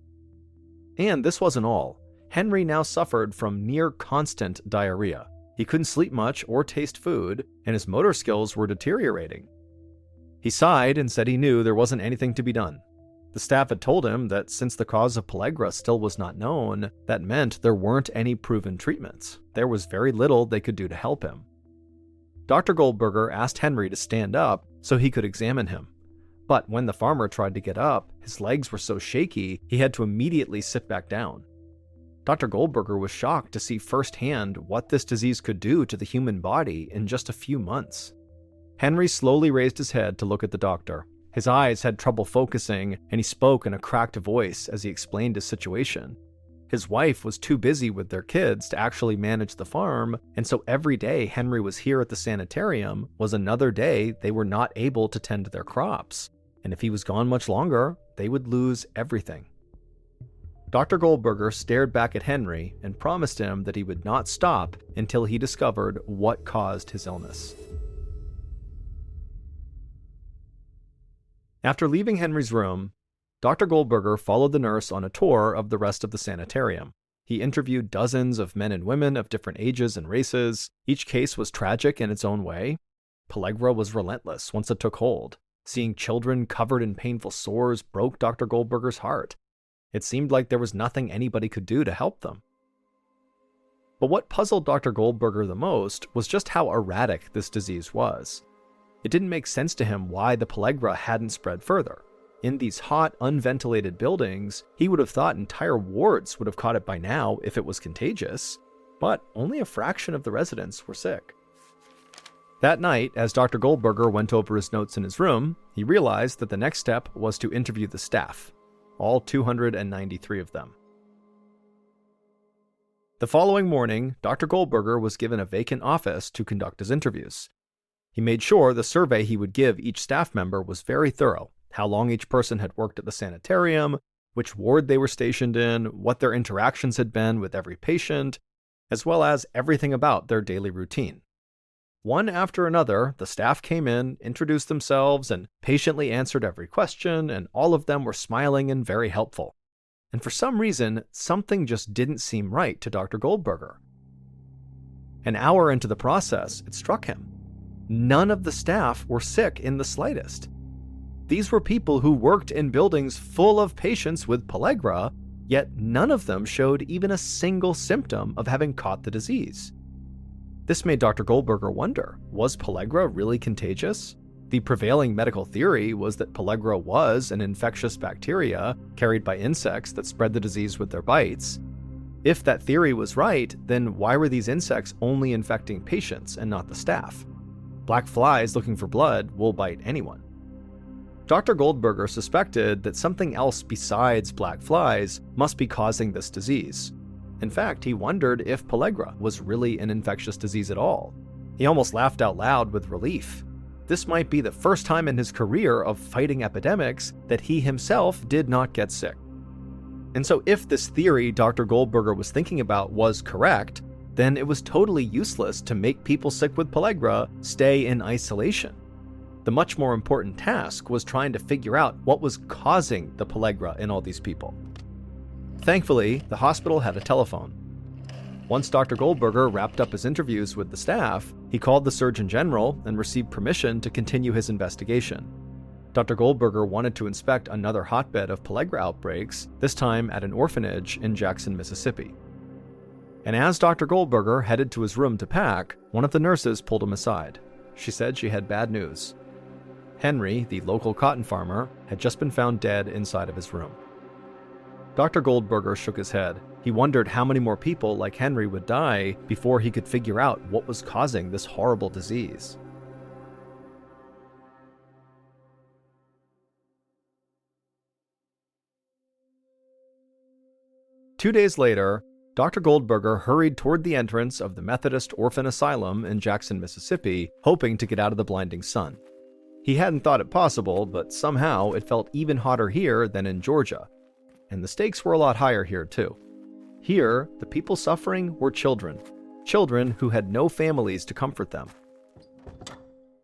And this wasn't all. Henry now suffered from near-constant diarrhea. He couldn't sleep much or taste food, and his motor skills were deteriorating. He sighed and said he knew there wasn't anything to be done. The staff had told him that since the cause of pellagra still was not known, that meant there weren't any proven treatments. There was very little they could do to help him. Dr. Goldberger asked Henry to stand up so he could examine him. But when the farmer tried to get up, his legs were so shaky he had to immediately sit back down. Dr. Goldberger was shocked to see firsthand what this disease could do to the human body in just a few months. Henry slowly raised his head to look at the doctor. His eyes had trouble focusing, and he spoke in a cracked voice as he explained his situation. His wife was too busy with their kids to actually manage the farm, and so every day Henry was here at the sanitarium was another day they were not able to tend to their crops. And if he was gone much longer, they would lose everything. Dr. Goldberger stared back at Henry and promised him that he would not stop until he discovered what caused his illness. After leaving Henry's room, Dr. Goldberger followed the nurse on a tour of the rest of the sanitarium. He interviewed dozens of men and women of different ages and races. Each case was tragic in its own way. Pellagra was relentless once it took hold. Seeing children covered in painful sores broke Dr. Goldberger's heart. It seemed like there was nothing anybody could do to help them. But what puzzled Dr. Goldberger the most was just how erratic this disease was. It didn't make sense to him why the pellagra hadn't spread further. In these hot, unventilated buildings, he would have thought entire wards would have caught it by now if it was contagious. but only a fraction of the residents were sick. That night, as Dr. Goldberger went over his notes in his room, he realized that the next step was to interview the staff, all 293 of them. The following morning, Dr. Goldberger was given a vacant office to conduct his interviews. He made sure the survey he would give each staff member was very thorough: how long each person had worked at the sanitarium, which ward they were stationed in, what their interactions had been with every patient, as well as everything about their daily routine. One after another, the staff came in, introduced themselves, and patiently answered every question, and all of them were smiling and very helpful. And for some reason, something just didn't seem right to Dr. Goldberger. An hour into the process, it struck him. None of the staff were sick in the slightest. These were people who worked in buildings full of patients with pellagra, yet none of them showed even a single symptom of having caught the disease. This made Dr. Goldberger wonder, was pellagra really contagious? The prevailing medical theory was that pellagra was an infectious bacteria carried by insects that spread the disease with their bites. If that theory was right, then why were these insects only infecting patients and not the staff? Black flies looking for blood will bite anyone. Dr. Goldberger suspected that something else besides black flies must be causing this disease. In fact, he wondered if pellagra was really an infectious disease at all. He almost laughed out loud with relief. This might be the first time in his career of fighting epidemics that he himself did not get sick. And so if this theory Dr. Goldberger was thinking about was correct, then it was totally useless to make people sick with pellagra stay in isolation. The much more important task was trying to figure out what was causing the pellagra in all these people. Thankfully, the hospital had a telephone. Once Dr. Goldberger wrapped up his interviews with the staff, he called the Surgeon General and received permission to continue his investigation. Dr. Goldberger wanted to inspect another hotbed of pellagra outbreaks, this time at an orphanage in Jackson, Mississippi. And as Dr. Goldberger headed to his room to pack, one of the nurses pulled him aside. She said she had bad news. Henry, the local cotton farmer, had just been found dead inside of his room. Dr. Goldberger shook his head. He wondered how many more people like Henry would die before he could figure out what was causing this horrible disease. Two days later, Dr. Goldberger hurried toward the entrance of the Methodist Orphan Asylum in Jackson, Mississippi, hoping to get out of the blinding sun. He hadn't thought it possible, but somehow it felt even hotter here than in Georgia. And the stakes were a lot higher here, too. Here, the people suffering were children. Children who had no families to comfort them.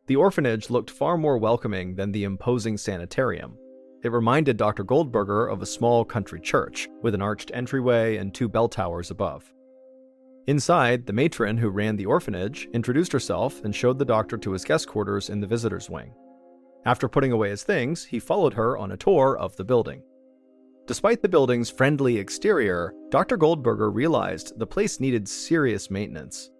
The orphanage looked far more welcoming than the imposing sanitarium. It reminded Dr. Goldberger of a small country church, with an arched entryway and 2 bell towers above. Inside, the matron who ran the orphanage introduced herself and showed the doctor to his guest quarters in the visitors' wing. After putting away his things, he followed her on a tour of the building. Despite the building's friendly exterior, Dr. Goldberger realized the place needed serious maintenance.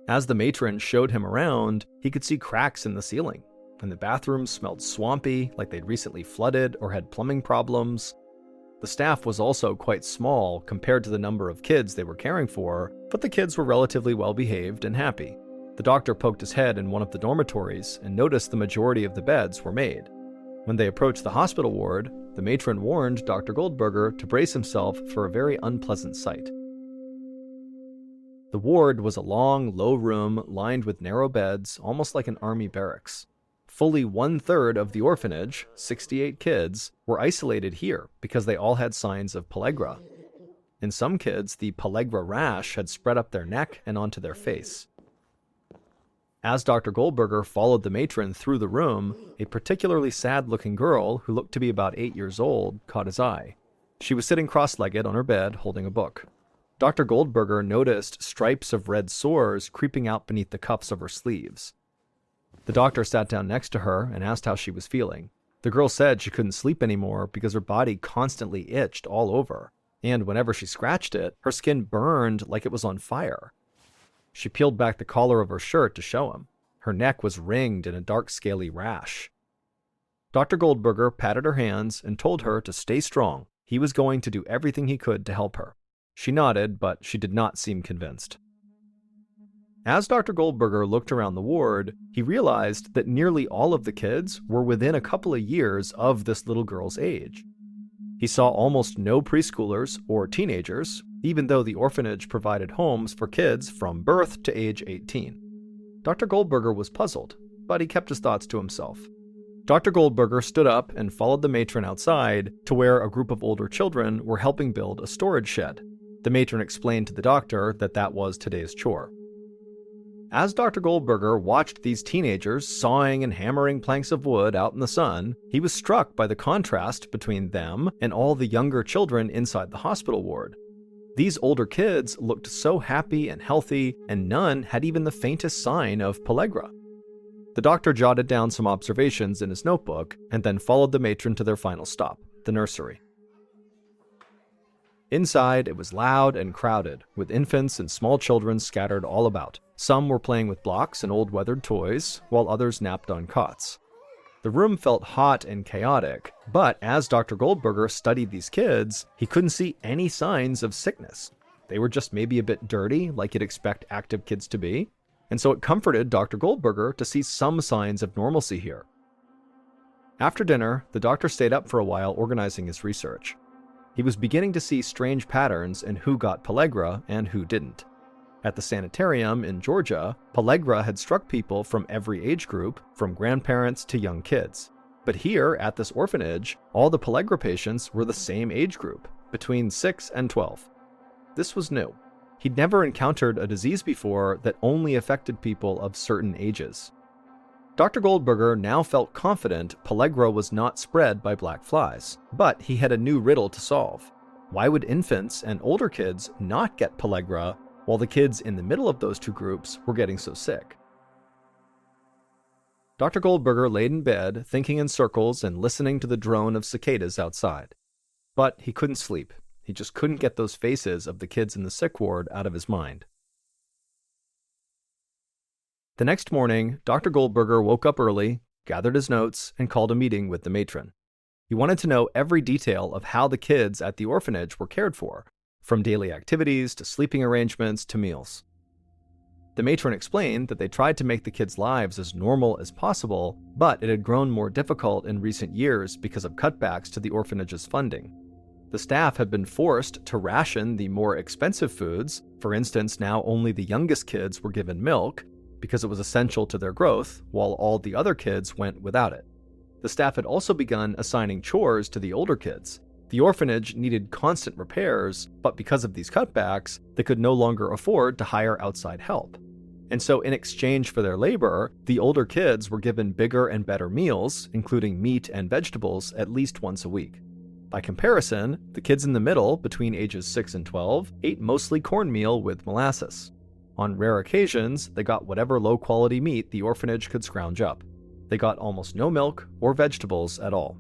As the matron showed him around, he could see cracks in the ceiling, and the bathrooms smelled swampy, like they'd recently flooded or had plumbing problems. The staff was also quite small compared to the number of kids they were caring for, but the kids were relatively well behaved and happy. The doctor poked his head in one of the dormitories and noticed the majority of the beds were made. When they approached the hospital ward, the matron warned Dr. Goldberger to brace himself for a very unpleasant sight. The ward was a long, low room lined with narrow beds, almost like an army barracks. Fully 1/3 of the orphanage, 68 kids, were isolated here because they all had signs of pellagra. In some kids, the pellagra rash had spread up their neck and onto their face. As Dr. Goldberger followed the matron through the room, a particularly sad-looking girl, who looked to be about 8 years old, caught his eye. She was sitting cross-legged on her bed, holding a book. Dr. Goldberger noticed stripes of red sores creeping out beneath the cuffs of her sleeves. The doctor sat down next to her and asked how she was feeling. The girl said she couldn't sleep anymore because her body constantly itched all over, and whenever she scratched it, her skin burned like it was on fire. She peeled back the collar of her shirt to show him. Her neck was ringed in a dark, scaly rash. Dr. Goldberger patted her hands and told her to stay strong. He was going to do everything he could to help her. She nodded, but she did not seem convinced. As Dr. Goldberger looked around the ward, he realized that nearly all of the kids were within a couple of years of this little girl's age. He saw almost no preschoolers or teenagers, even though the orphanage provided homes for kids from birth to age 18. Dr. Goldberger was puzzled, but he kept his thoughts to himself. Dr. Goldberger stood up and followed the matron outside to where a group of older children were helping build a storage shed. The matron explained to the doctor that that was today's chore. As Dr. Goldberger watched these teenagers sawing and hammering planks of wood out in the sun, he was struck by the contrast between them and all the younger children inside the hospital ward. These older kids looked so happy and healthy, and none had even the faintest sign of pellagra. The doctor jotted down some observations in his notebook and then followed the matron to their final stop, the nursery. Inside, it was loud and crowded, with infants and small children scattered all about. Some were playing with blocks and old weathered toys, while others napped on cots. The room felt hot and chaotic, but as Dr. Goldberger studied these kids, he couldn't see any signs of sickness. They were just maybe a bit dirty, like you'd expect active kids to be, and so it comforted Dr. Goldberger to see some signs of normalcy here. After dinner, the doctor stayed up for a while organizing his research. He was beginning to see strange patterns in who got pellagra and who didn't. At the sanitarium in Georgia, pellagra had struck people from every age group, from grandparents to young kids. But here, at this orphanage, all the pellagra patients were the same age group, between 6 and 12. This was new. He'd never encountered a disease before that only affected people of certain ages. Dr. Goldberger now felt confident pellagra was not spread by black flies, but he had a new riddle to solve. Why would infants and older kids not get pellagra while the kids in the middle of those two groups were getting so sick? Dr. Goldberger laid in bed, thinking in circles and listening to the drone of cicadas outside. But he couldn't sleep. He just couldn't get those faces of the kids in the sick ward out of his mind. The next morning, Dr. Goldberger woke up early, gathered his notes, and called a meeting with the matron. He wanted to know every detail of how the kids at the orphanage were cared for, from daily activities to sleeping arrangements to meals. The matron explained that they tried to make the kids' lives as normal as possible, but it had grown more difficult in recent years because of cutbacks to the orphanage's funding. The staff had been forced to ration the more expensive foods. For instance, now only the youngest kids were given milk, because it was essential to their growth, while all the other kids went without it. The staff had also begun assigning chores to the older kids. The orphanage needed constant repairs, but because of these cutbacks, they could no longer afford to hire outside help. And so in exchange for their labor, the older kids were given bigger and better meals, including meat and vegetables, at least once a week. By comparison, the kids in the middle, between ages 6 and 12, ate mostly cornmeal with molasses. On rare occasions, they got whatever low-quality meat the orphanage could scrounge up. They got almost no milk or vegetables at all.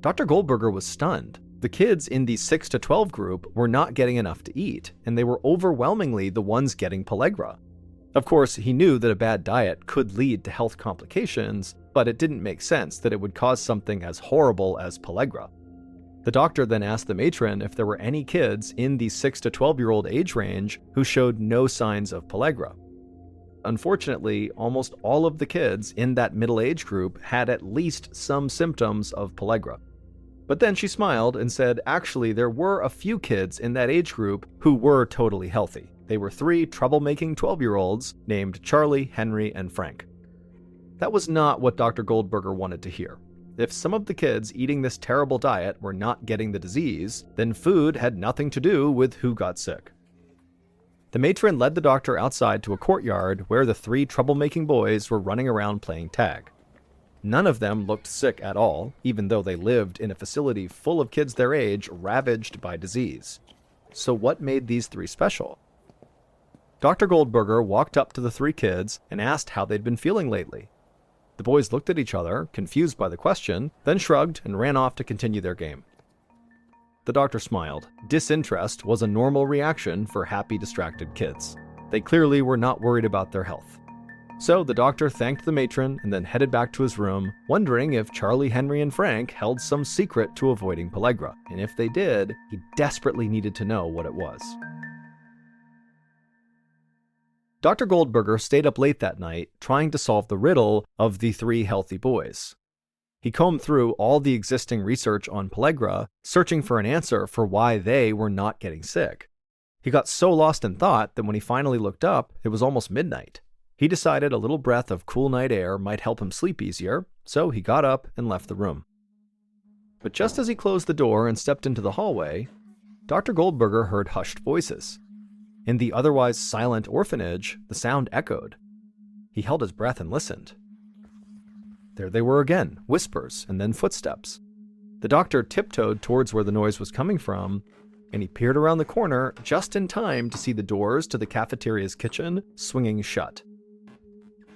Dr. Goldberger was stunned. The kids in the 6 to 12 group were not getting enough to eat, and they were overwhelmingly the ones getting pellagra. Of course, he knew that a bad diet could lead to health complications, but it didn't make sense that it would cause something as horrible as pellagra. The doctor then asked the matron if there were any kids in the 6 to 12-year-old age range who showed no signs of pellagra. Unfortunately, almost all of the kids in that middle age group had at least some symptoms of pellagra. But then she smiled and said actually there were a few kids in that age group who were totally healthy. They were 3 troublemaking 12-year-olds named Charlie, Henry, and Frank. That was not what Dr. Goldberger wanted to hear. If some of the kids eating this terrible diet were not getting the disease, then food had nothing to do with who got sick. The matron led the doctor outside to a courtyard where the 3 troublemaking boys were running around playing tag. None of them looked sick at all, even though they lived in a facility full of kids their age ravaged by disease. So what made these 3 special? Dr. Goldberger walked up to the 3 kids and asked how they'd been feeling lately. The boys looked at each other, confused by the question, then shrugged and ran off to continue their game. The doctor smiled. Disinterest was a normal reaction for happy, distracted kids. They clearly were not worried about their health. So the doctor thanked the matron and then headed back to his room, wondering if Charlie, Henry, and Frank held some secret to avoiding pellagra. And if they did, he desperately needed to know what it was. Dr. Goldberger stayed up late that night trying to solve the riddle of the 3 healthy boys. He combed through all the existing research on pellagra, searching for an answer for why they were not getting sick. He got so lost in thought that when he finally looked up, it was almost midnight. He decided a little breath of cool night air might help him sleep easier, so he got up and left the room. But just as he closed the door and stepped into the hallway, Dr. Goldberger heard hushed voices. In the otherwise silent orphanage, the sound echoed. He held his breath and listened. There they were again, whispers and then footsteps. The doctor tiptoed towards where the noise was coming from, and he peered around the corner just in time to see the doors to the cafeteria's kitchen swinging shut.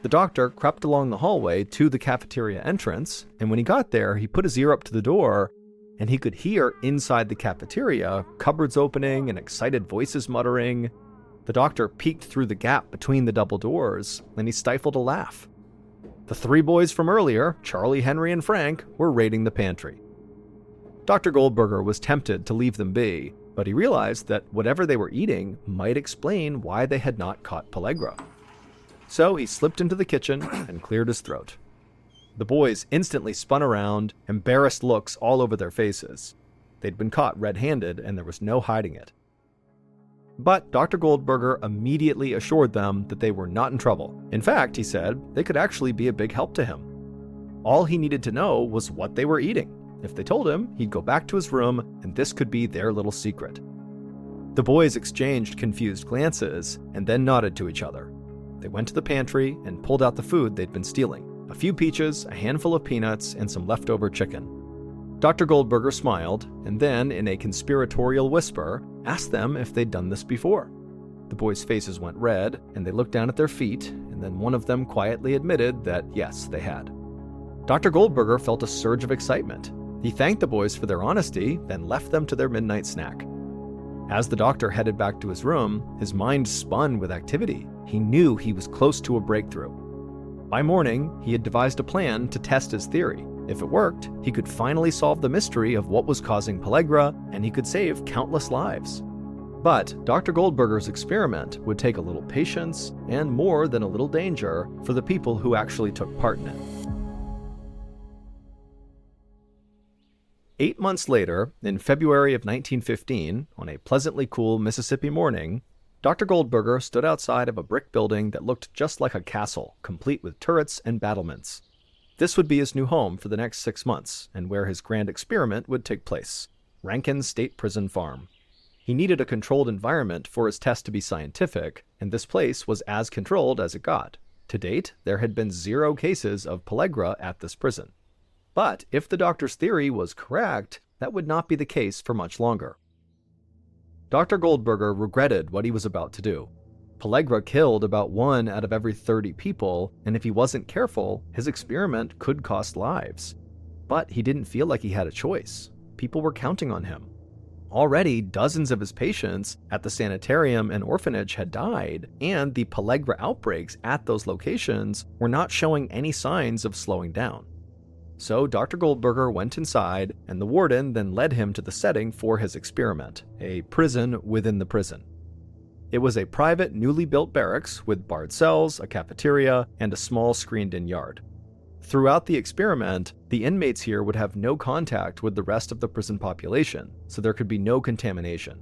The doctor crept along the hallway to the cafeteria entrance, and when he got there, he put his ear up to the door, and he could hear inside the cafeteria cupboards opening and excited voices muttering. The doctor peeked through the gap between the double doors, and he stifled a laugh. The 3 boys from earlier, Charlie, Henry, and Frank, were raiding the pantry. Dr. Goldberger was tempted to leave them be, but he realized that whatever they were eating might explain why they had not caught pellagra. So he slipped into the kitchen and cleared his throat. The boys instantly spun around, embarrassed looks all over their faces. They'd been caught red-handed, and there was no hiding it. But Dr. Goldberger immediately assured them that they were not in trouble. In fact, he said, they could actually be a big help to him. All he needed to know was what they were eating. If they told him, he'd go back to his room, and this could be their little secret. The boys exchanged confused glances, and then nodded to each other. They went to the pantry and pulled out the food they'd been stealing. A few peaches, a handful of peanuts, and some leftover chicken. Dr. Goldberger smiled, and then, in a conspiratorial whisper, asked them if they'd done this before. The boys' faces went red, and they looked down at their feet, and then one of them quietly admitted that yes, they had. Dr. Goldberger felt a surge of excitement. He thanked the boys for their honesty, then left them to their midnight snack. As the doctor headed back to his room, his mind spun with activity. He knew he was close to a breakthrough. By morning, he had devised a plan to test his theory. If it worked, he could finally solve the mystery of what was causing pellagra, and he could save countless lives. But Dr. Goldberger's experiment would take a little patience and more than a little danger for the people who actually took part in it. 8 months later, in February of 1915, on a pleasantly cool Mississippi morning, Dr. Goldberger stood outside of a brick building that looked just like a castle, complete with turrets and battlements. This would be his new home for the next 6 months, and where his grand experiment would take place, Rankin State Prison Farm. He needed a controlled environment for his test to be scientific, and this place was as controlled as it got. To date, there had been 0 cases of pellagra at this prison. But if the doctor's theory was correct, that would not be the case for much longer. Dr. Goldberger regretted what he was about to do. Pellagra killed about 1 out of every 30 people, and if he wasn't careful, his experiment could cost lives. But he didn't feel like he had a choice. People were counting on him. Already, dozens of his patients at the sanitarium and orphanage had died, and the pellagra outbreaks at those locations were not showing any signs of slowing down. So Dr. Goldberger went inside, and the warden then led him to the setting for his experiment, a prison within the prison. It was a private, newly built barracks with barred cells, a cafeteria, and a small screened-in yard. Throughout the experiment, the inmates here would have no contact with the rest of the prison population, so there could be no contamination.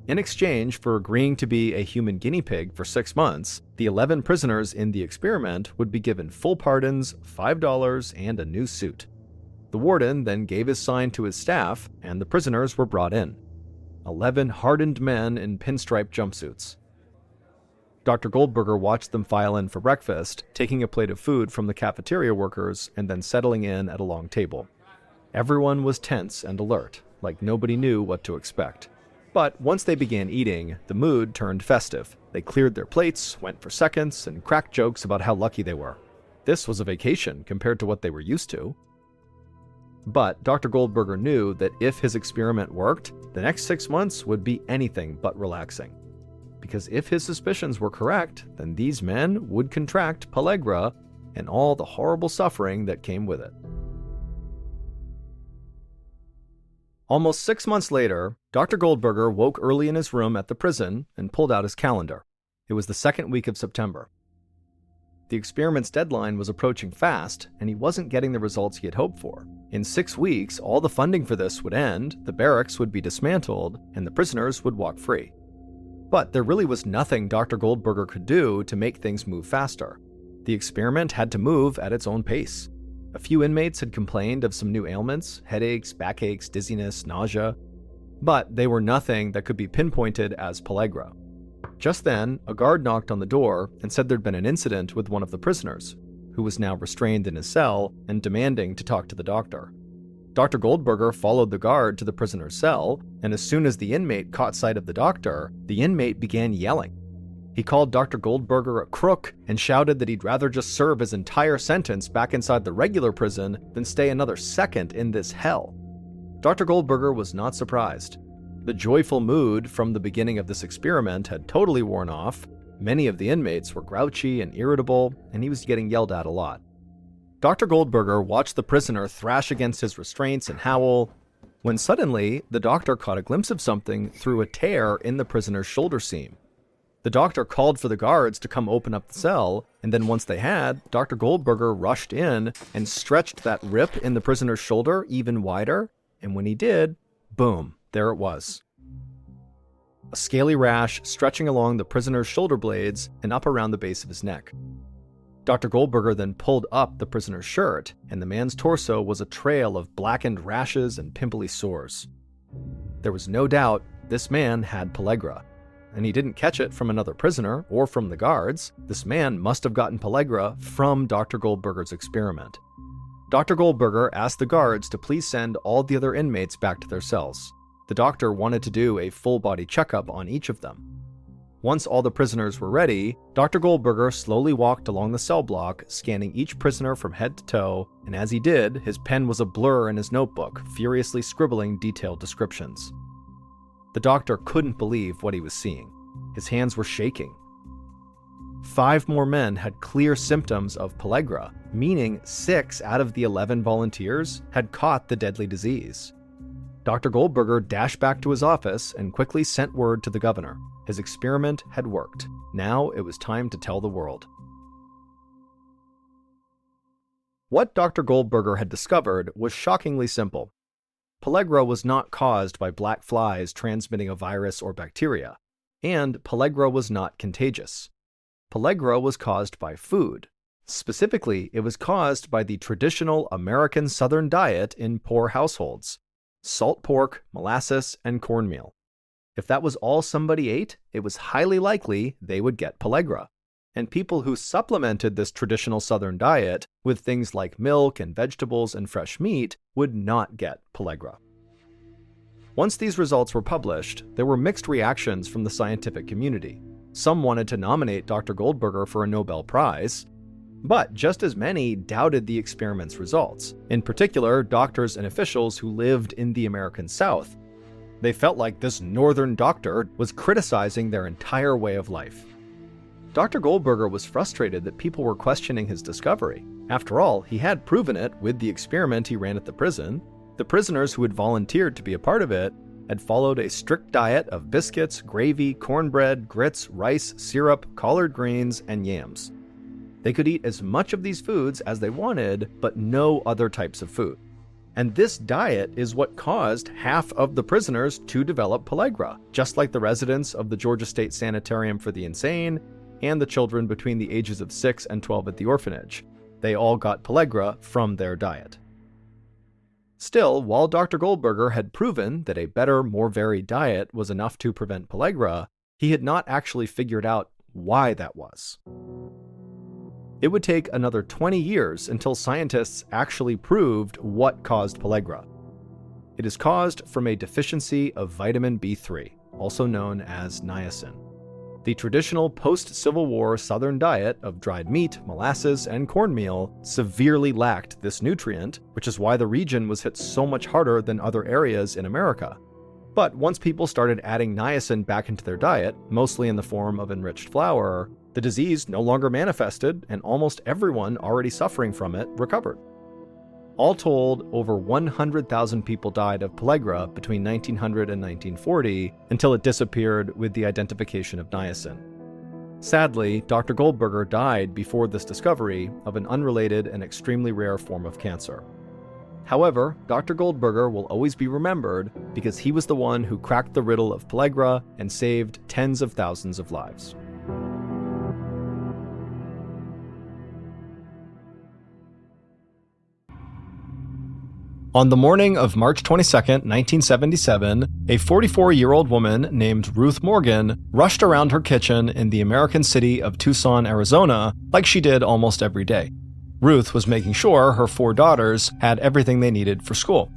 In exchange for agreeing to be a human guinea pig for 6 months, the 11 prisoners in the experiment would be given full pardons, $5, and a new suit. The warden then gave his sign to his staff, and the prisoners were brought in. 11 hardened men in pinstripe jumpsuits. Dr. Goldberger watched them file in for breakfast, taking a plate of food from the cafeteria workers and then settling in at a long table. Everyone was tense and alert, like nobody knew what to expect. But once they began eating, the mood turned festive. They cleared their plates, went for seconds, and cracked jokes about how lucky they were. This was a vacation compared to what they were used to. But Dr. Goldberger knew that if his experiment worked, the next 6 months would be anything but relaxing. Because if his suspicions were correct, then these men would contract pellagra and all the horrible suffering that came with it. Almost 6 months later, Dr. Goldberger woke early in his room at the prison and pulled out his calendar. It was the second week of September. The experiment's deadline was approaching fast, and he wasn't getting the results he had hoped for. In 6 weeks, all the funding for this would end, the barracks would be dismantled, and the prisoners would walk free. But there really was nothing Dr. Goldberger could do to make things move faster. The experiment had to move at its own pace. A few inmates had complained of some new ailments, headaches, backaches, dizziness, nausea, but they were nothing that could be pinpointed as pellagra. Just then, a guard knocked on the door and said there'd been an incident with one of the prisoners, who was now restrained in his cell and demanding to talk to the doctor. Dr. Goldberger followed the guard to the prisoner's cell, and as soon as the inmate caught sight of the doctor, the inmate began yelling. He called Dr. Goldberger a crook and shouted that he'd rather just serve his entire sentence back inside the regular prison than stay another second in this hell. Dr. Goldberger was not surprised. The joyful mood from the beginning of this experiment had totally worn off. Many of the inmates were grouchy and irritable, and he was getting yelled at a lot. Dr. Goldberger watched the prisoner thrash against his restraints and howl, when suddenly the doctor caught a glimpse of something through a tear in the prisoner's shoulder seam. The doctor called for the guards to come open up the cell, and then once they had, Dr. Goldberger rushed in and stretched that rip in the prisoner's shoulder even wider, and when he did, boom, there it was. A scaly rash stretching along the prisoner's shoulder blades and up around the base of his neck. Dr. Goldberger then pulled up the prisoner's shirt, and the man's torso was a trail of blackened rashes and pimply sores. There was no doubt this man had pellagra, and he didn't catch it from another prisoner or from the guards. This man must have gotten pellagra from Dr. Goldberger's experiment. Dr. Goldberger asked the guards to please send all the other inmates back to their cells. The doctor wanted to do a full-body checkup on each of them. Once all the prisoners were ready, Dr. Goldberger slowly walked along the cell block, scanning each prisoner from head to toe, and as he did, his pen was a blur in his notebook, furiously scribbling detailed descriptions. The doctor couldn't believe what he was seeing. His hands were shaking. 5 more men had clear symptoms of pellagra, meaning 6 out of the 11 volunteers had caught the deadly disease. Dr. Goldberger dashed back to his office and quickly sent word to the governor. His experiment had worked. Now it was time to tell the world. What Dr. Goldberger had discovered was shockingly simple. Pellagra was not caused by black flies transmitting a virus or bacteria, and pellagra was not contagious. Pellagra was caused by food. Specifically, it was caused by the traditional American Southern diet in poor households: salt pork, molasses, and cornmeal. If that was all somebody ate, it was highly likely they would get pellagra. And people who supplemented this traditional Southern diet with things like milk and vegetables and fresh meat would not get pellagra. Once these results were published, there were mixed reactions from the scientific community. Some wanted to nominate Dr. Goldberger for a Nobel Prize, but just as many doubted the experiment's results, in particular doctors and officials who lived in the American South. They felt like this northern doctor was criticizing their entire way of life. Dr. Goldberger was frustrated that people were questioning his discovery. After all, he had proven it with the experiment he ran at the prison. The prisoners who had volunteered to be a part of it had followed a strict diet of biscuits, gravy, cornbread, grits, rice, syrup, collard greens, and yams. They could eat as much of these foods as they wanted, but no other types of food. And this diet is what caused half of the prisoners to develop pellagra, just like the residents of the Georgia State Sanitarium for the Insane and the children between the ages of 6 and 12 at the orphanage. They all got pellagra from their diet. Still, while Dr. Goldberger had proven that a better, more varied diet was enough to prevent pellagra, he had not actually figured out why that was. It would take another 20 years until scientists actually proved what caused pellagra. It is caused from a deficiency of vitamin B3, also known as niacin. The traditional post-Civil War Southern diet of dried meat, molasses, and cornmeal severely lacked this nutrient, which is why the region was hit so much harder than other areas in America. But once people started adding niacin back into their diet, mostly in the form of enriched flour, the disease no longer manifested, and almost everyone already suffering from it recovered. All told, over 100,000 people died of pellagra between 1900 and 1940 until it disappeared with the identification of niacin. Sadly, Dr. Goldberger died before this discovery of an unrelated and extremely rare form of cancer. However, Dr. Goldberger will always be remembered because he was the one who cracked the riddle of pellagra and saved tens of thousands of lives. On the morning of March 22, 1977, a 44-year-old woman named Ruth Morgan rushed around her kitchen in the American city of Tucson, Arizona, like she did almost every day. Ruth was making sure her 4 daughters had everything they needed for school.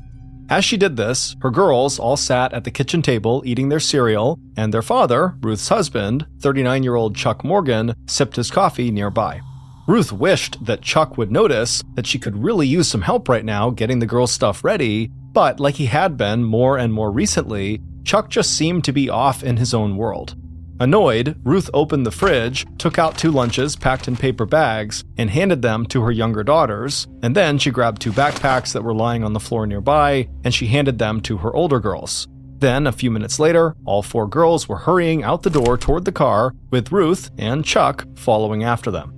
As she did this, her girls all sat at the kitchen table eating their cereal, and their father, Ruth's husband, 39-year-old Chuck Morgan, sipped his coffee nearby. Ruth wished that Chuck would notice that she could really use some help right now getting the girls' stuff ready, but like he had been more and more recently, Chuck just seemed to be off in his own world. Annoyed, Ruth opened the fridge, took out 2 lunches packed in paper bags, and handed them to her younger daughters, and then she grabbed 2 backpacks that were lying on the floor nearby, and she handed them to her older girls. Then, a few minutes later, all 4 girls were hurrying out the door toward the car, with Ruth and Chuck following after them.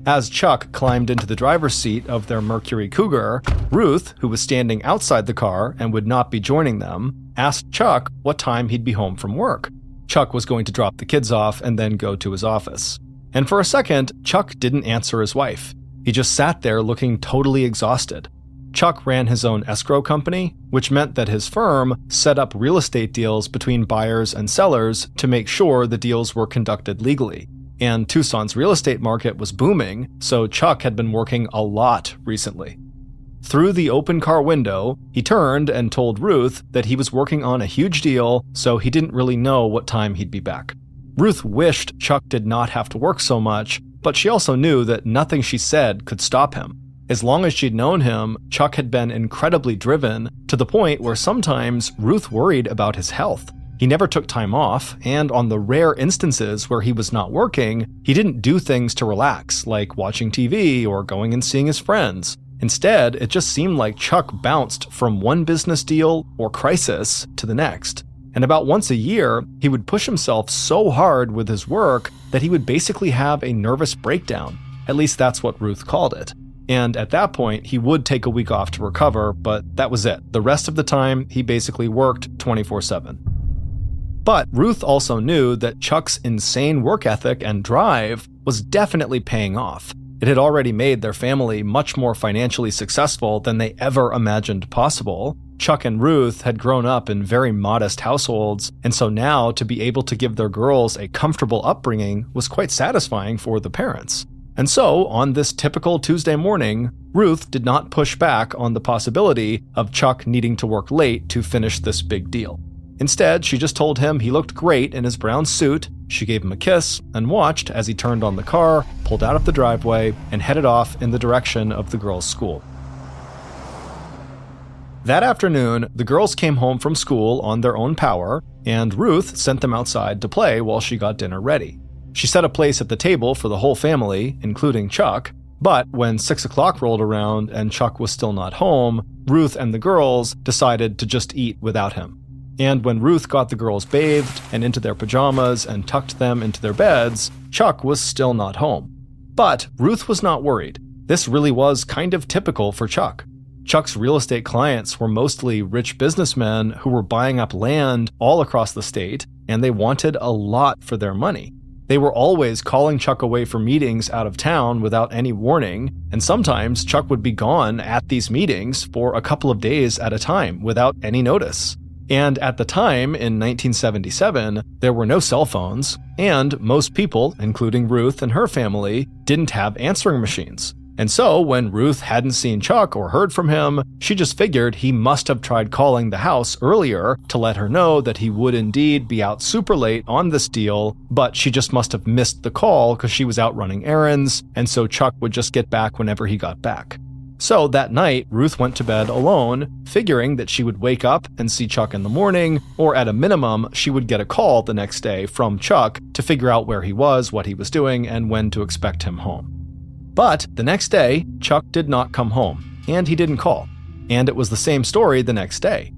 As Chuck climbed into the driver's seat of their Mercury Cougar, Ruth, who was standing outside the car and would not be joining them, asked Chuck what time he'd be home from work. Chuck was going to drop the kids off and then go to his office. And for a second, Chuck didn't answer his wife. He just sat there looking totally exhausted. Chuck ran his own escrow company, which meant that his firm set up real estate deals between buyers and sellers to make sure the deals were conducted legally. And Tucson's real estate market was booming, so Chuck had been working a lot recently. Through the open car window, he turned and told Ruth that he was working on a huge deal, so he didn't really know what time he'd be back. Ruth wished Chuck did not have to work so much, but she also knew that nothing she said could stop him. As long as she'd known him, Chuck had been incredibly driven, to the point where sometimes Ruth worried about his health. He never took time off, and on the rare instances where he was not working, he didn't do things to relax, like watching TV or going and seeing his friends. Instead, it just seemed like Chuck bounced from one business deal or crisis to the next. And about once a year, he would push himself so hard with his work that he would basically have a nervous breakdown. At least that's what Ruth called it. And at that point, he would take a week off to recover, but that was it. The rest of the time, he basically worked 24/7. But Ruth also knew that Chuck's insane work ethic and drive was definitely paying off. It had already made their family much more financially successful than they ever imagined possible. Chuck and Ruth had grown up in very modest households, and so now to be able to give their girls a comfortable upbringing was quite satisfying for the parents. And so, on this typical Tuesday morning, Ruth did not push back on the possibility of Chuck needing to work late to finish this big deal. Instead, she just told him he looked great in his brown suit, she gave him a kiss, and watched as he turned on the car, pulled out of the driveway, and headed off in the direction of the girls' school. That afternoon, the girls came home from school on their own power, and Ruth sent them outside to play while she got dinner ready. She set a place at the table for the whole family, including Chuck, but when 6 o'clock rolled around and Chuck was still not home, Ruth and the girls decided to just eat without him. And when Ruth got the girls bathed and into their pajamas and tucked them into their beds, Chuck was still not home. But Ruth was not worried. This really was kind of typical for Chuck. Chuck's real estate clients were mostly rich businessmen who were buying up land all across the state, and they wanted a lot for their money. They were always calling Chuck away for meetings out of town without any warning, and sometimes Chuck would be gone at these meetings for a couple of days at a time without any notice. And at the time, in 1977, there were no cell phones, and most people, including Ruth and her family, didn't have answering machines. And so, when Ruth hadn't seen Chuck or heard from him, she just figured he must have tried calling the house earlier to let her know that he would indeed be out super late on this deal, but she just must have missed the call because she was out running errands, and so Chuck would just get back whenever he got back. So that night, Ruth went to bed alone, figuring that she would wake up and see Chuck in the morning, or at a minimum, she would get a call the next day from Chuck to figure out where he was, what he was doing, and when to expect him home. But the next day, Chuck did not come home, and he didn't call. And it was the same story the next day.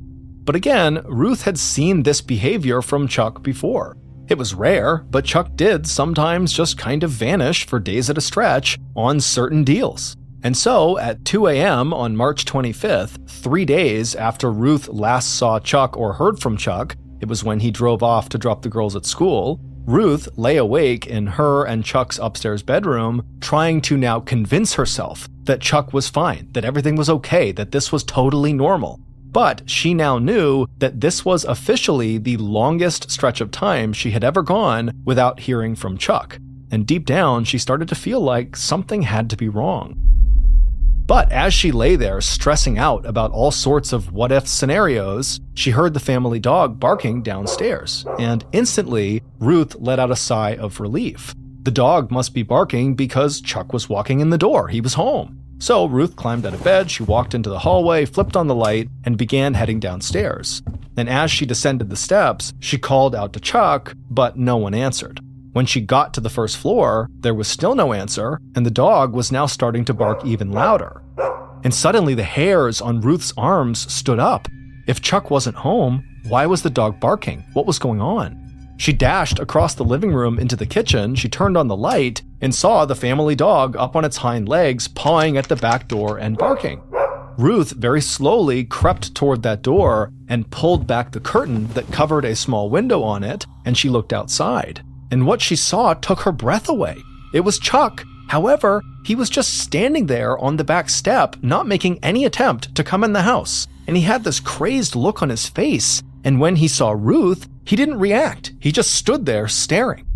But again, Ruth had seen this behavior from Chuck before. It was rare, but Chuck did sometimes just kind of vanish for days at a stretch on certain deals. And so, at 2 a.m. on March 25th, 3 days after Ruth last saw Chuck or heard from Chuck, it was when he drove off to drop the girls at school, Ruth lay awake in her and Chuck's upstairs bedroom, trying to now convince herself that Chuck was fine, that everything was okay, that this was totally normal. But she now knew that this was officially the longest stretch of time she had ever gone without hearing from Chuck. And deep down, she started to feel like something had to be wrong. But as she lay there stressing out about all sorts of what-if scenarios, she heard the family dog barking downstairs, and instantly, Ruth let out a sigh of relief. The dog must be barking because Chuck was walking in the door. He was home. So Ruth climbed out of bed, she walked into the hallway, flipped on the light, and began heading downstairs. And as she descended the steps, she called out to Chuck, but no one answered. When she got to the first floor, there was still no answer, and the dog was now starting to bark even louder. And suddenly the hairs on Ruth's arms stood up. If Chuck wasn't home, why was the dog barking? What was going on? She dashed across the living room into the kitchen, she turned on the light, and saw the family dog up on its hind legs, pawing at the back door and barking. Ruth very slowly crept toward that door and pulled back the curtain that covered a small window on it, and she looked outside. And what she saw took her breath away. It was Chuck. However, he was just standing there on the back step, not making any attempt to come in the house. And he had this crazed look on his face. And when he saw Ruth, he didn't react. He just stood there staring.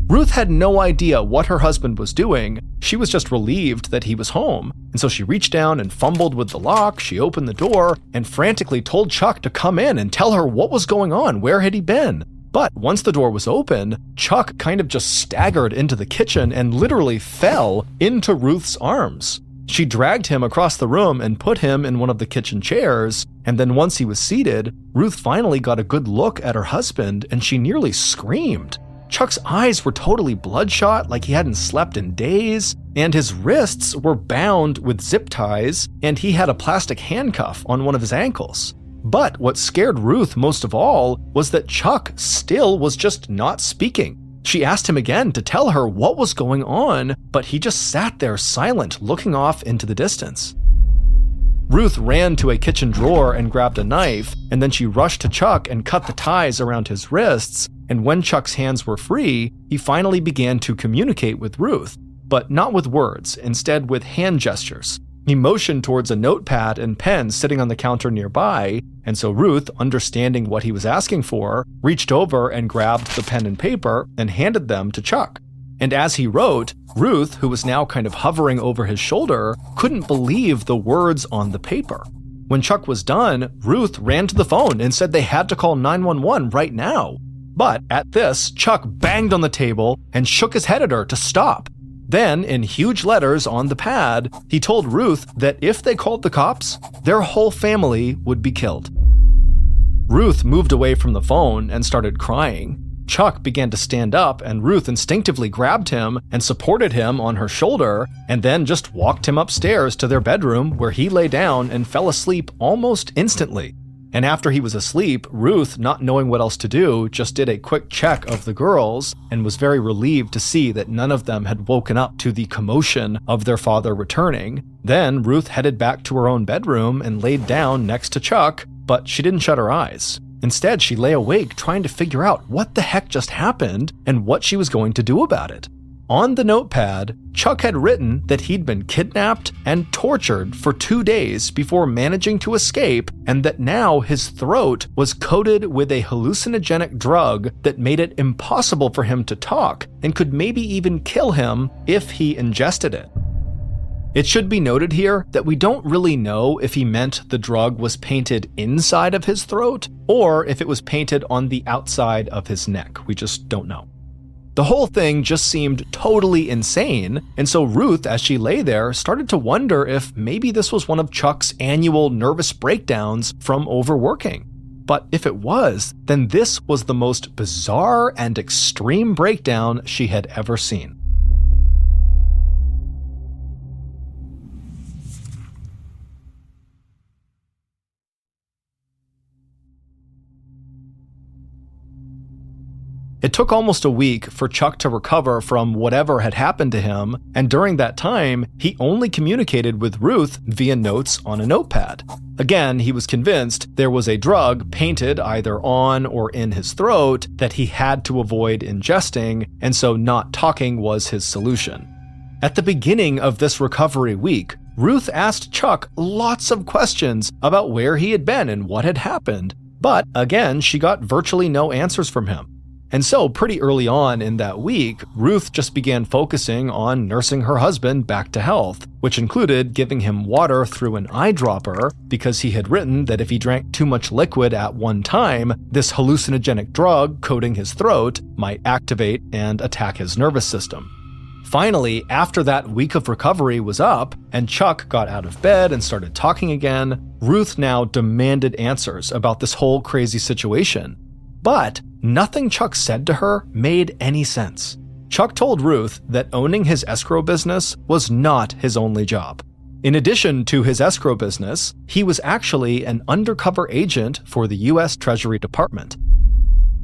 Ruth had no idea what her husband was doing. She was just relieved that he was home. And so she reached down and fumbled with the lock. She opened the door and frantically told Chuck to come in and tell her what was going on. Where had he been? But once the door was open, Chuck kind of just staggered into the kitchen and literally fell into Ruth's arms. She dragged him across the room and put him in one of the kitchen chairs, and then once he was seated, Ruth finally got a good look at her husband and she nearly screamed. Chuck's eyes were totally bloodshot, like he hadn't slept in days, and his wrists were bound with zip ties, and he had a plastic handcuff on one of his ankles. But what scared Ruth most of all was that Chuck still was just not speaking. She asked him again to tell her what was going on, but he just sat there silent, looking off into the distance. Ruth ran to a kitchen drawer and grabbed a knife, and then she rushed to Chuck and cut the ties around his wrists, and when Chuck's hands were free, he finally began to communicate with Ruth, but not with words, instead with hand gestures. He motioned towards a notepad and pen sitting on the counter nearby, and so Ruth, understanding what he was asking for, reached over and grabbed the pen and paper and handed them to Chuck. And as he wrote, Ruth, who was now kind of hovering over his shoulder, couldn't believe the words on the paper. When Chuck was done, Ruth ran to the phone and said they had to call 911 right now. But at this, Chuck banged on the table and shook his head at her to stop. Then, in huge letters on the pad, he told Ruth that if they called the cops, their whole family would be killed. Ruth moved away from the phone and started crying. Chuck began to stand up, and Ruth instinctively grabbed him and supported him on her shoulder, and then just walked him upstairs to their bedroom where he lay down and fell asleep almost instantly. And after he was asleep, Ruth, not knowing what else to do, just did a quick check of the girls and was very relieved to see that none of them had woken up to the commotion of their father returning. Then Ruth headed back to her own bedroom and laid down next to Chuck, but she didn't shut her eyes. Instead, she lay awake trying to figure out what the heck just happened and what she was going to do about it. On the notepad, Chuck had written that he'd been kidnapped and tortured for 2 days before managing to escape, and that now his throat was coated with a hallucinogenic drug that made it impossible for him to talk and could maybe even kill him if he ingested it. It should be noted here that we don't really know if he meant the drug was painted inside of his throat or if it was painted on the outside of his neck. We just don't know. The whole thing just seemed totally insane, and so Ruth, as she lay there, started to wonder if maybe this was one of Chuck's annual nervous breakdowns from overworking. But if it was, then this was the most bizarre and extreme breakdown she had ever seen. It took almost a week for Chuck to recover from whatever had happened to him, and during that time, he only communicated with Ruth via notes on a notepad. Again, he was convinced there was a drug painted either on or in his throat that he had to avoid ingesting, and so not talking was his solution. At the beginning of this recovery week, Ruth asked Chuck lots of questions about where he had been and what had happened, but again, she got virtually no answers from him. And so pretty early on in that week, Ruth just began focusing on nursing her husband back to health, which included giving him water through an eyedropper because he had written that if he drank too much liquid at one time, this hallucinogenic drug coating his throat might activate and attack his nervous system. Finally, after that week of recovery was up and Chuck got out of bed and started talking again, Ruth now demanded answers about this whole crazy situation. But nothing Chuck said to her made any sense. Chuck told Ruth that owning his escrow business was not his only job. In addition to his escrow business, he was actually an undercover agent for the U.S. Treasury Department.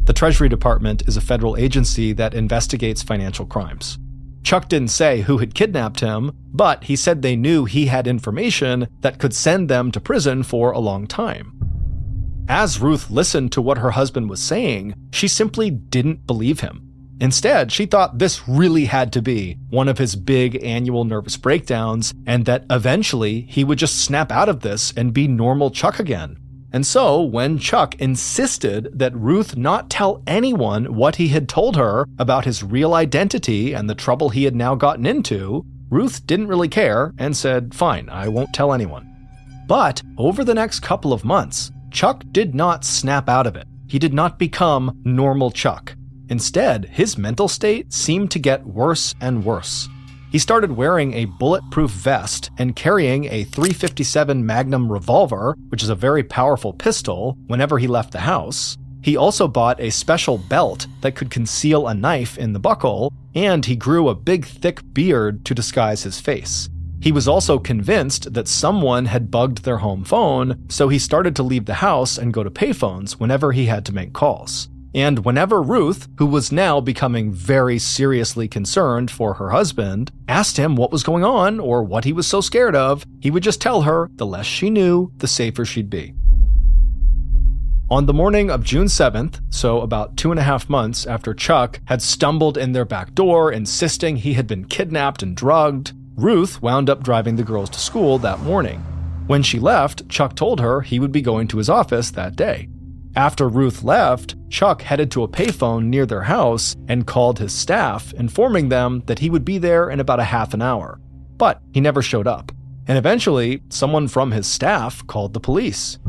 The Treasury Department is a federal agency that investigates financial crimes. Chuck didn't say who had kidnapped him, but he said they knew he had information that could send them to prison for a long time. As Ruth listened to what her husband was saying, she simply didn't believe him. Instead, she thought this really had to be one of his big annual nervous breakdowns, and that eventually he would just snap out of this and be normal Chuck again. And so, when Chuck insisted that Ruth not tell anyone what he had told her about his real identity and the trouble he had now gotten into, Ruth didn't really care and said, "Fine, I won't tell anyone." But over the next couple of months, Chuck did not snap out of it. He did not become normal Chuck. Instead, his mental state seemed to get worse and worse. He started wearing a bulletproof vest and carrying a .357 Magnum revolver, which is a very powerful pistol, whenever he left the house. He also bought a special belt that could conceal a knife in the buckle, and he grew a big thick beard to disguise his face. He was also convinced that someone had bugged their home phone, so he started to leave the house and go to payphones whenever he had to make calls. And whenever Ruth, who was now becoming very seriously concerned for her husband, asked him what was going on or what he was so scared of, he would just tell her the less she knew, the safer she'd be. On the morning of June 7th, so about 2.5 months after Chuck had stumbled in their back door insisting he had been kidnapped and drugged, Ruth wound up driving the girls to school that morning. When she left, Chuck told her he would be going to his office that day. After Ruth left, Chuck headed to a payphone near their house and called his staff, informing them that he would be there in about a half an hour. But he never showed up. And eventually, someone from his staff called the police.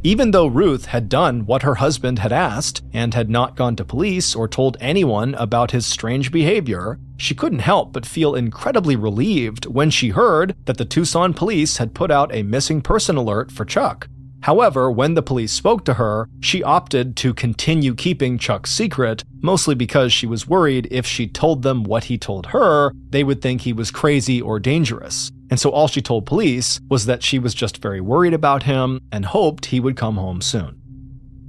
Even though Ruth had done what her husband had asked and had not gone to police or told anyone about his strange behavior, she couldn't help but feel incredibly relieved when she heard that the Tucson police had put out a missing person alert for Chuck. However, when the police spoke to her, she opted to continue keeping Chuck's secret, mostly because she was worried if she told them what he told her, they would think he was crazy or dangerous. And so all she told police was that she was just very worried about him and hoped he would come home soon.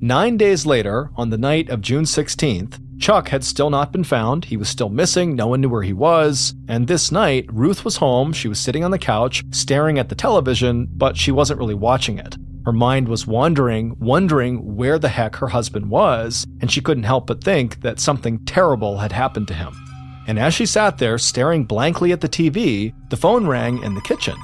9 days later, on the night of June 16th, Chuck had still not been found, he was still missing, no one knew where he was, and this night, Ruth was home, she was sitting on the couch, staring at the television, but she wasn't really watching it. Her mind was wondering where the heck her husband was, and she couldn't help but think that something terrible had happened to him. And as she sat there staring blankly at the TV, the phone rang in the kitchen.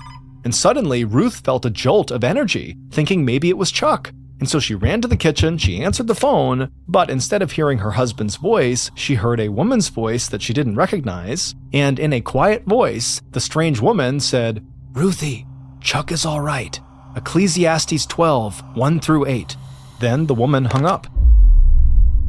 And suddenly, Ruth felt a jolt of energy, thinking maybe it was Chuck. And so she ran to the kitchen, she answered the phone, but instead of hearing her husband's voice, she heard a woman's voice that she didn't recognize, and in a quiet voice, the strange woman said, "Ruthie, Chuck is all right. Ecclesiastes 12, 1-8. Then the woman hung up.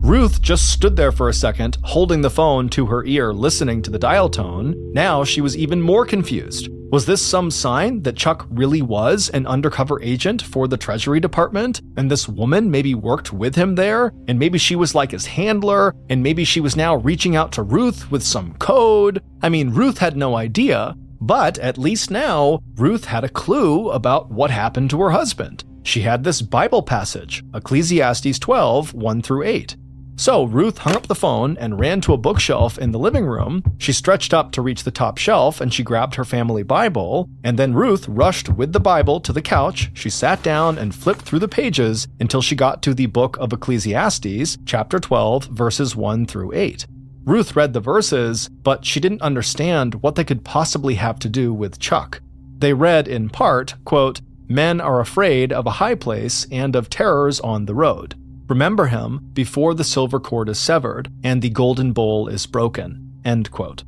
Ruth just stood there for a second, holding the phone to her ear, listening to the dial tone. Now she was even more confused. Was this some sign that Chuck really was an undercover agent for the Treasury Department, and this woman maybe worked with him there, and maybe she was like his handler, and maybe she was now reaching out to Ruth with some code? I mean, Ruth had no idea, but at least now, Ruth had a clue about what happened to her husband. She had this Bible passage, Ecclesiastes 12, 1-8. So Ruth hung up the phone and ran to a bookshelf in the living room. She stretched up to reach the top shelf and she grabbed her family Bible. And then Ruth rushed with the Bible to the couch. She sat down and flipped through the pages until she got to the book of Ecclesiastes, chapter 12, verses 1 through 8. Ruth read the verses, but she didn't understand what they could possibly have to do with Chuck. They read in part, quote, "Men are afraid of a high place and of terrors on the road. Remember him before the silver cord is severed and the golden bowl is broken." End quote.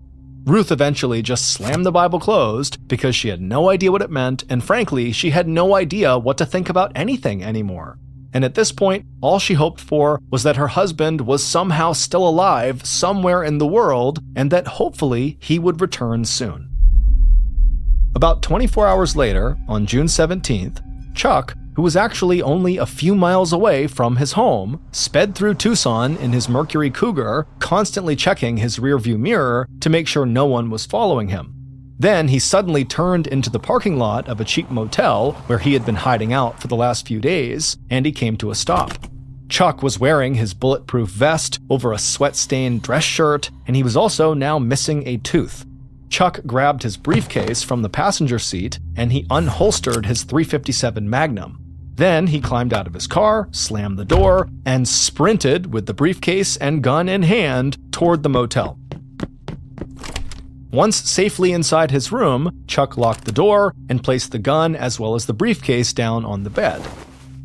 Ruth eventually just slammed the Bible closed because she had no idea what it meant, and frankly, she had no idea what to think about anything anymore. And at this point, all she hoped for was that her husband was somehow still alive somewhere in the world, and that hopefully he would return soon. About 24 hours later, on June 17th, Chuck, who was actually only a few miles away from his home, sped through Tucson in his Mercury Cougar, constantly checking his rearview mirror to make sure no one was following him. Then he suddenly turned into the parking lot of a cheap motel where he had been hiding out for the last few days, and he came to a stop. Chuck was wearing his bulletproof vest over a sweat-stained dress shirt, and he was also now missing a tooth. Chuck grabbed his briefcase from the passenger seat and he unholstered his .357 Magnum. Then he climbed out of his car, slammed the door, and sprinted with the briefcase and gun in hand toward the motel. Once safely inside his room, Chuck locked the door and placed the gun as well as the briefcase down on the bed.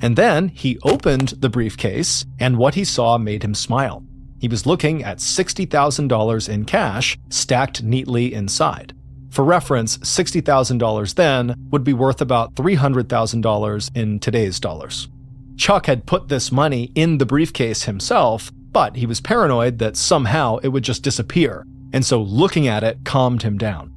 And then he opened the briefcase, and what he saw made him smile. He was looking at $60,000 in cash stacked neatly inside. For reference, $60,000 then would be worth about $300,000 in today's dollars. Chuck had put this money in the briefcase himself, but he was paranoid that somehow it would just disappear, and so looking at it calmed him down.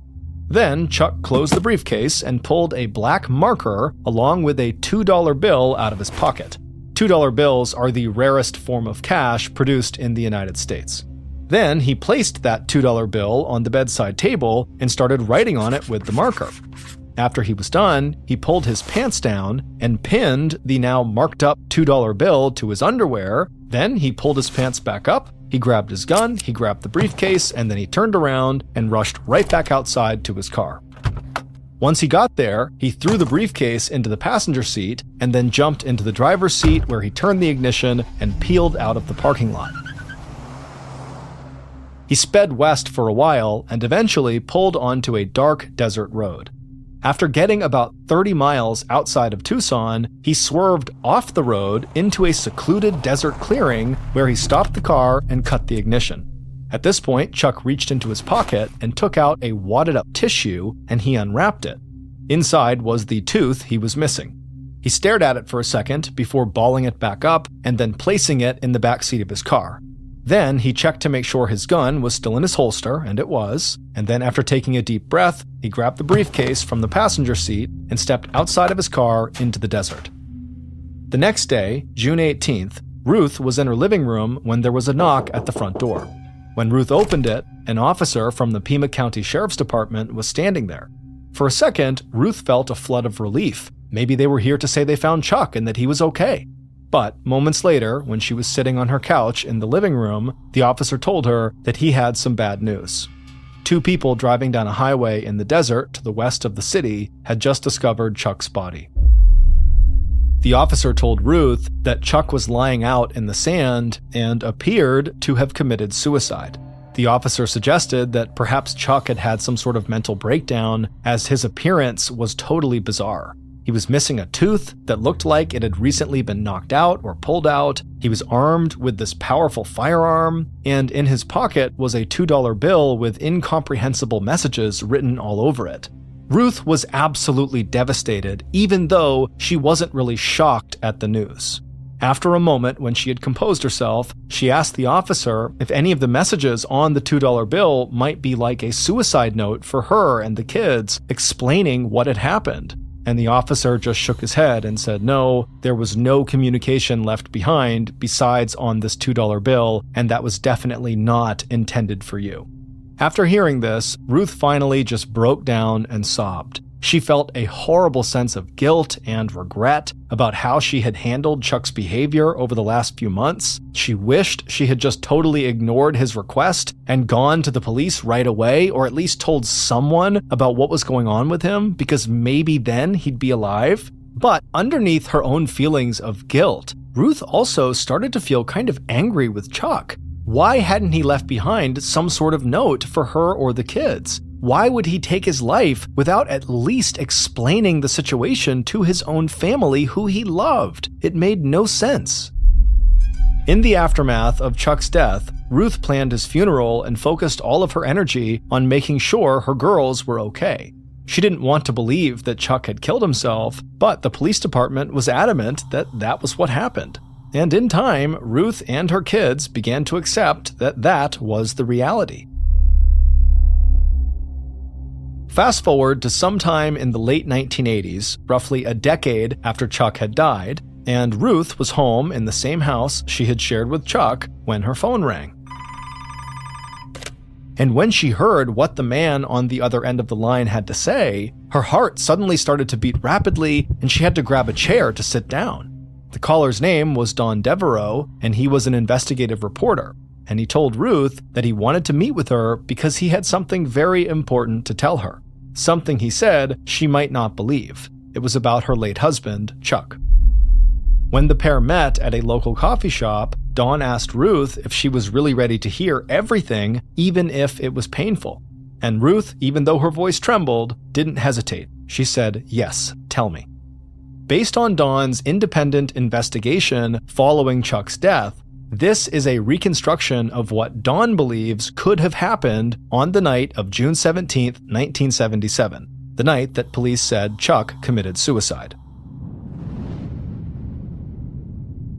Then Chuck closed the briefcase and pulled a black marker along with a $2 bill out of his pocket. $2 bills are the rarest form of cash produced in the United States. Then he placed that $2 bill on the bedside table and started writing on it with the marker. After he was done, he pulled his pants down and pinned the now marked up $2 bill to his underwear. Then he pulled his pants back up, he grabbed his gun, he grabbed the briefcase, and then he turned around and rushed right back outside to his car. Once he got there, he threw the briefcase into the passenger seat and then jumped into the driver's seat where he turned the ignition and peeled out of the parking lot. He sped west for a while and eventually pulled onto a dark desert road. After getting about 30 miles outside of Tucson, he swerved off the road into a secluded desert clearing where he stopped the car and cut the ignition. At this point, Chuck reached into his pocket and took out a wadded-up tissue and he unwrapped it. Inside was the tooth he was missing. He stared at it for a second before balling it back up and then placing it in the backseat of his car. Then he checked to make sure his gun was still in his holster, and it was, and then after taking a deep breath, he grabbed the briefcase from the passenger seat and stepped outside of his car into the desert. The next day, June 18th, Ruth was in her living room when there was a knock at the front door. When Ruth opened it, an officer from the Pima County Sheriff's Department was standing there. For a second, Ruth felt a flood of relief. Maybe they were here to say they found Chuck and that he was okay. But moments later, when she was sitting on her couch in the living room, the officer told her that he had some bad news. 2 people driving down a highway in the desert to the west of the city had just discovered Chuck's body. The officer told Ruth that Chuck was lying out in the sand and appeared to have committed suicide. The officer suggested that perhaps Chuck had had some sort of mental breakdown, as his appearance was totally bizarre. He was missing a tooth that looked like it had recently been knocked out or pulled out. He was armed with this powerful firearm, and in his pocket was a $2 bill with incomprehensible messages written all over it. Ruth was absolutely devastated, even though she wasn't really shocked at the news. After a moment, when she had composed herself, she asked the officer if any of the messages on the $2 bill might be like a suicide note for her and the kids, explaining what had happened. And the officer just shook his head and said, no, there was no communication left behind besides on this $2 bill, and that was definitely not intended for you. After hearing this, Ruth finally just broke down and sobbed. She felt a horrible sense of guilt and regret about how she had handled Chuck's behavior over the last few months. She wished she had just totally ignored his request and gone to the police right away, or at least told someone about what was going on with him, because maybe then he'd be alive. But underneath her own feelings of guilt, Ruth also started to feel kind of angry with Chuck. Why hadn't he left behind some sort of note for her or the kids? Why would he take his life without at least explaining the situation to his own family who he loved? It made no sense. In the aftermath of Chuck's death, Ruth planned his funeral and focused all of her energy on making sure her girls were okay. She didn't want to believe that Chuck had killed himself, but the police department was adamant that that was what happened. And in time, Ruth and her kids began to accept that that was the reality. Fast forward to sometime in the late 1980s, roughly a decade after Chuck had died, and Ruth was home in the same house she had shared with Chuck when her phone rang. And when she heard what the man on the other end of the line had to say, her heart suddenly started to beat rapidly, and she had to grab a chair to sit down. The caller's name was Don Devereaux, and he was an investigative reporter, and he told Ruth that he wanted to meet with her because he had something very important to tell her. Something he said she might not believe. It was about her late husband, Chuck. When the pair met at a local coffee shop, Dawn asked Ruth if she was really ready to hear everything, even if it was painful. And Ruth, even though her voice trembled, didn't hesitate. She said, "Yes, tell me." Based on Dawn's independent investigation following Chuck's death, this is a reconstruction of what Dawn believes could have happened on the night of June 17, 1977, the night that police said Chuck committed suicide.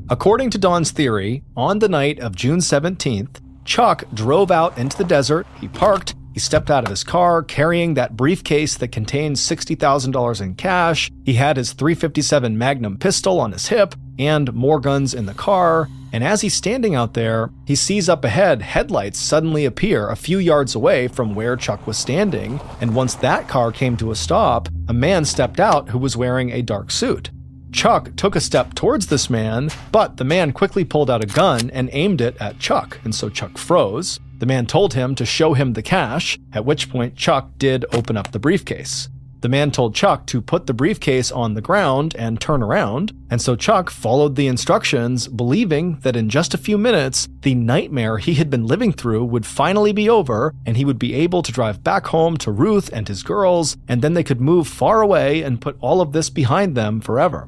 According to Dawn's theory, on the night of June 17th, Chuck drove out into the desert, he parked, he stepped out of his car carrying that briefcase that contained $60,000 in cash, he had his .357 Magnum pistol on his hip, and more guns in the car, and as he's standing out there, he sees up ahead headlights suddenly appear a few yards away from where Chuck was standing, and once that car came to a stop, a man stepped out who was wearing a dark suit. Chuck took a step towards this man, but the man quickly pulled out a gun and aimed it at Chuck, and so Chuck froze. The man told him to show him the cash, at which point Chuck did open up the briefcase. The man told Chuck to put the briefcase on the ground and turn around, and so Chuck followed the instructions, believing that in just a few minutes, the nightmare he had been living through would finally be over, and he would be able to drive back home to Ruth and his girls, and then they could move far away and put all of this behind them forever.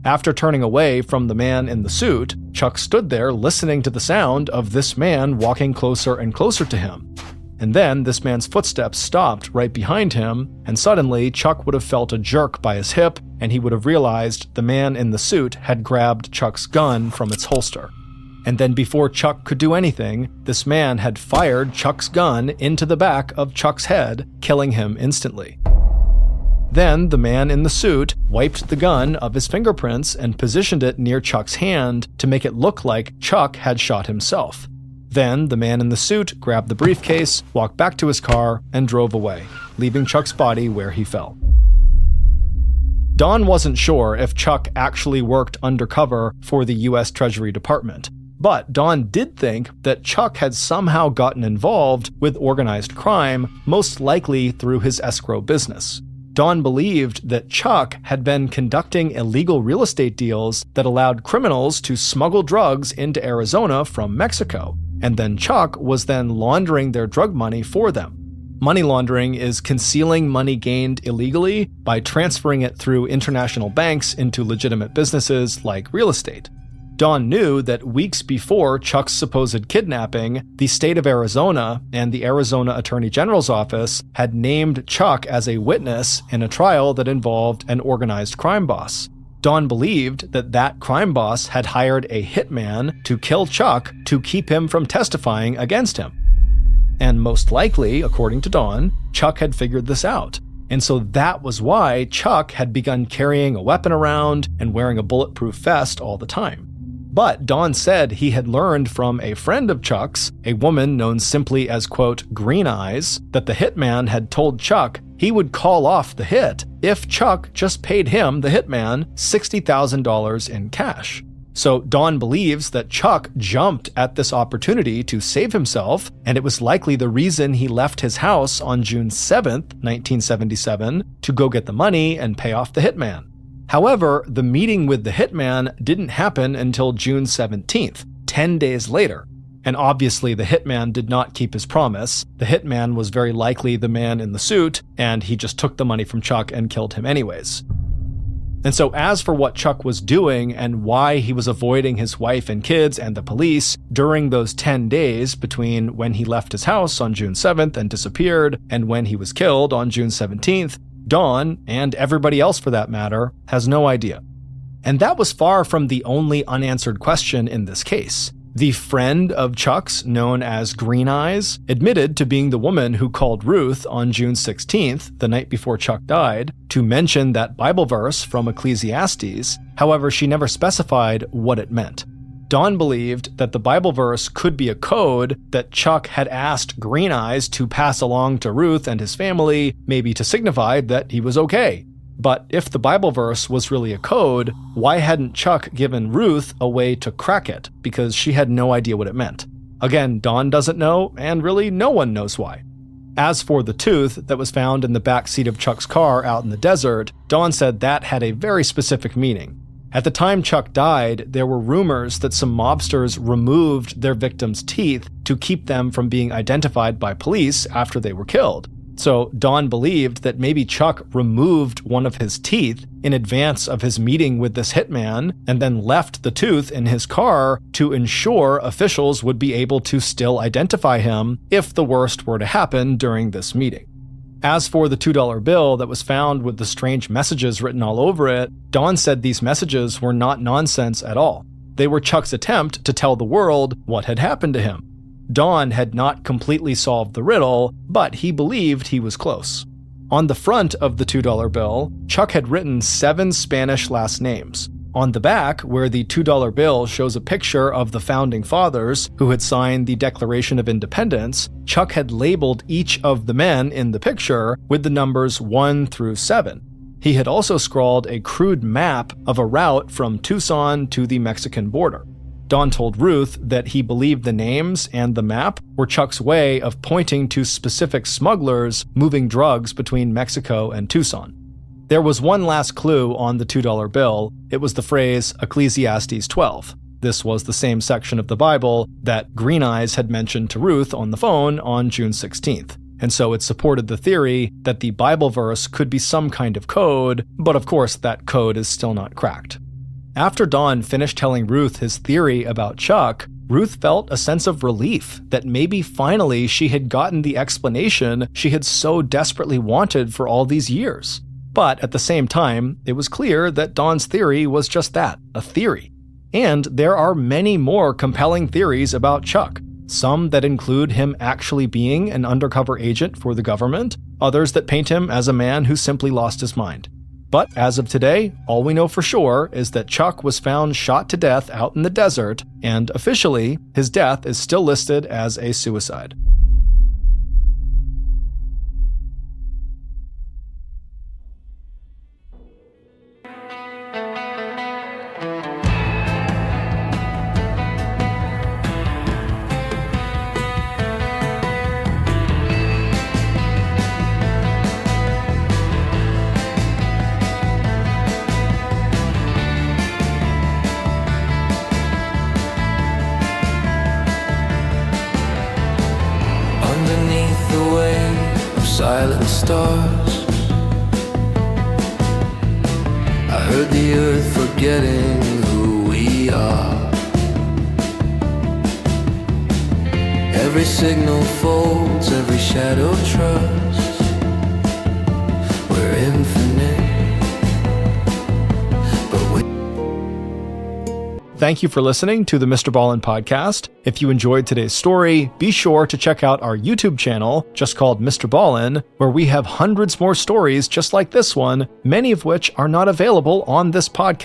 After turning away from the man in the suit, Chuck stood there listening to the sound of this man walking closer and closer to him. And then this man's footsteps stopped right behind him, and suddenly Chuck would have felt a jerk by his hip, and he would have realized the man in the suit had grabbed Chuck's gun from its holster. And then before Chuck could do anything, this man had fired Chuck's gun into the back of Chuck's head, killing him instantly. Then the man in the suit wiped the gun of his fingerprints and positioned it near Chuck's hand to make it look like Chuck had shot himself. Then the man in the suit grabbed the briefcase, walked back to his car, and drove away, leaving Chuck's body where he fell. Dawn wasn't sure if Chuck actually worked undercover for the U.S. Treasury Department, but Dawn did think that Chuck had somehow gotten involved with organized crime, most likely through his escrow business. Dawn believed that Chuck had been conducting illegal real estate deals that allowed criminals to smuggle drugs into Arizona from Mexico, and then Chuck was then laundering their drug money for them. Money laundering is concealing money gained illegally by transferring it through international banks into legitimate businesses like real estate. Dawn knew that weeks before Chuck's supposed kidnapping, the state of Arizona and the Arizona Attorney General's office had named Chuck as a witness in a trial that involved an organized crime boss. Dawn believed that that crime boss had hired a hitman to kill Chuck to keep him from testifying against him. And most likely, according to Dawn, Chuck had figured this out. And so that was why Chuck had begun carrying a weapon around and wearing a bulletproof vest all the time. But Dawn said he had learned from a friend of Chuck's, a woman known simply as, quote, Green Eyes, that the hitman had told Chuck he would call off the hit if Chuck just paid him, the hitman, $60,000 in cash. So Don believes that Chuck jumped at this opportunity to save himself, and it was likely the reason he left his house on June 7th, 1977, to go get the money and pay off the hitman. However, the meeting with the hitman didn't happen until June 17th, 10 days later. And obviously the hitman did not keep his promise. The hitman was very likely the man in the suit, and he just took the money from Chuck and killed him anyways. And so as for what Chuck was doing and why he was avoiding his wife and kids and the police during those 10 days between when he left his house on June 7th and disappeared and when he was killed on June 17th, Don, and everybody else for that matter, has no idea. And that was far from the only unanswered question in this case. The friend of Chuck's, known as Green Eyes, admitted to being the woman who called Ruth on June 16th, the night before Chuck died, to mention that Bible verse from Ecclesiastes. However, she never specified what it meant. Don believed that the Bible verse could be a code that Chuck had asked Green Eyes to pass along to Ruth and his family, maybe to signify that he was okay. But if the Bible verse was really a code, why hadn't Chuck given Ruth a way to crack it? Because she had no idea what it meant. Again, Don doesn't know, and really no one knows why. As for the tooth that was found in the back seat of Chuck's car out in the desert, Don said that had a very specific meaning. At the time Chuck died, there were rumors that some mobsters removed their victims' teeth to keep them from being identified by police after they were killed. So Don believed that maybe Chuck removed one of his teeth in advance of his meeting with this hitman and then left the tooth in his car to ensure officials would be able to still identify him if the worst were to happen during this meeting. As for the $2 bill that was found with the strange messages written all over it, Don said these messages were not nonsense at all. They were Chuck's attempt to tell the world what had happened to him. Don had not completely solved the riddle, but he believed he was close. On the front of the $2 bill, Chuck had written 7 Spanish last names. On the back, where the $2 bill shows a picture of the founding fathers who had signed the Declaration of Independence, Chuck had labeled each of the men in the picture with the numbers 1 through 7. He had also scrawled a crude map of a route from Tucson to the Mexican border. Don told Ruth that he believed the names and the map were Chuck's way of pointing to specific smugglers moving drugs between Mexico and Tucson. There was one last clue on the $2 bill. It was the phrase Ecclesiastes 12. This was the same section of the Bible that Green Eyes had mentioned to Ruth on the phone on June 16th. And so it supported the theory that the Bible verse could be some kind of code, but of course that code is still not cracked. After Don finished telling Ruth his theory about Chuck, Ruth felt a sense of relief that maybe finally she had gotten the explanation she had so desperately wanted for all these years. But at the same time, it was clear that Don's theory was just that, a theory. And there are many more compelling theories about Chuck, some that include him actually being an undercover agent for the government, others that paint him as a man who simply lost his mind. But as of today, all we know for sure is that Chuck was found shot to death out in the desert, and officially, his death is still listed as a suicide. Silent stars, I heard the earth forgetting who we are. Every signal folds, every shadow trusts. We're infinite, but we... Thank you for listening to the MrBallen's podcast. If you enjoyed today's story, be sure to check out our YouTube channel, just called MrBallen's, where we have hundreds more stories just like this one, many of which are not available on this podcast.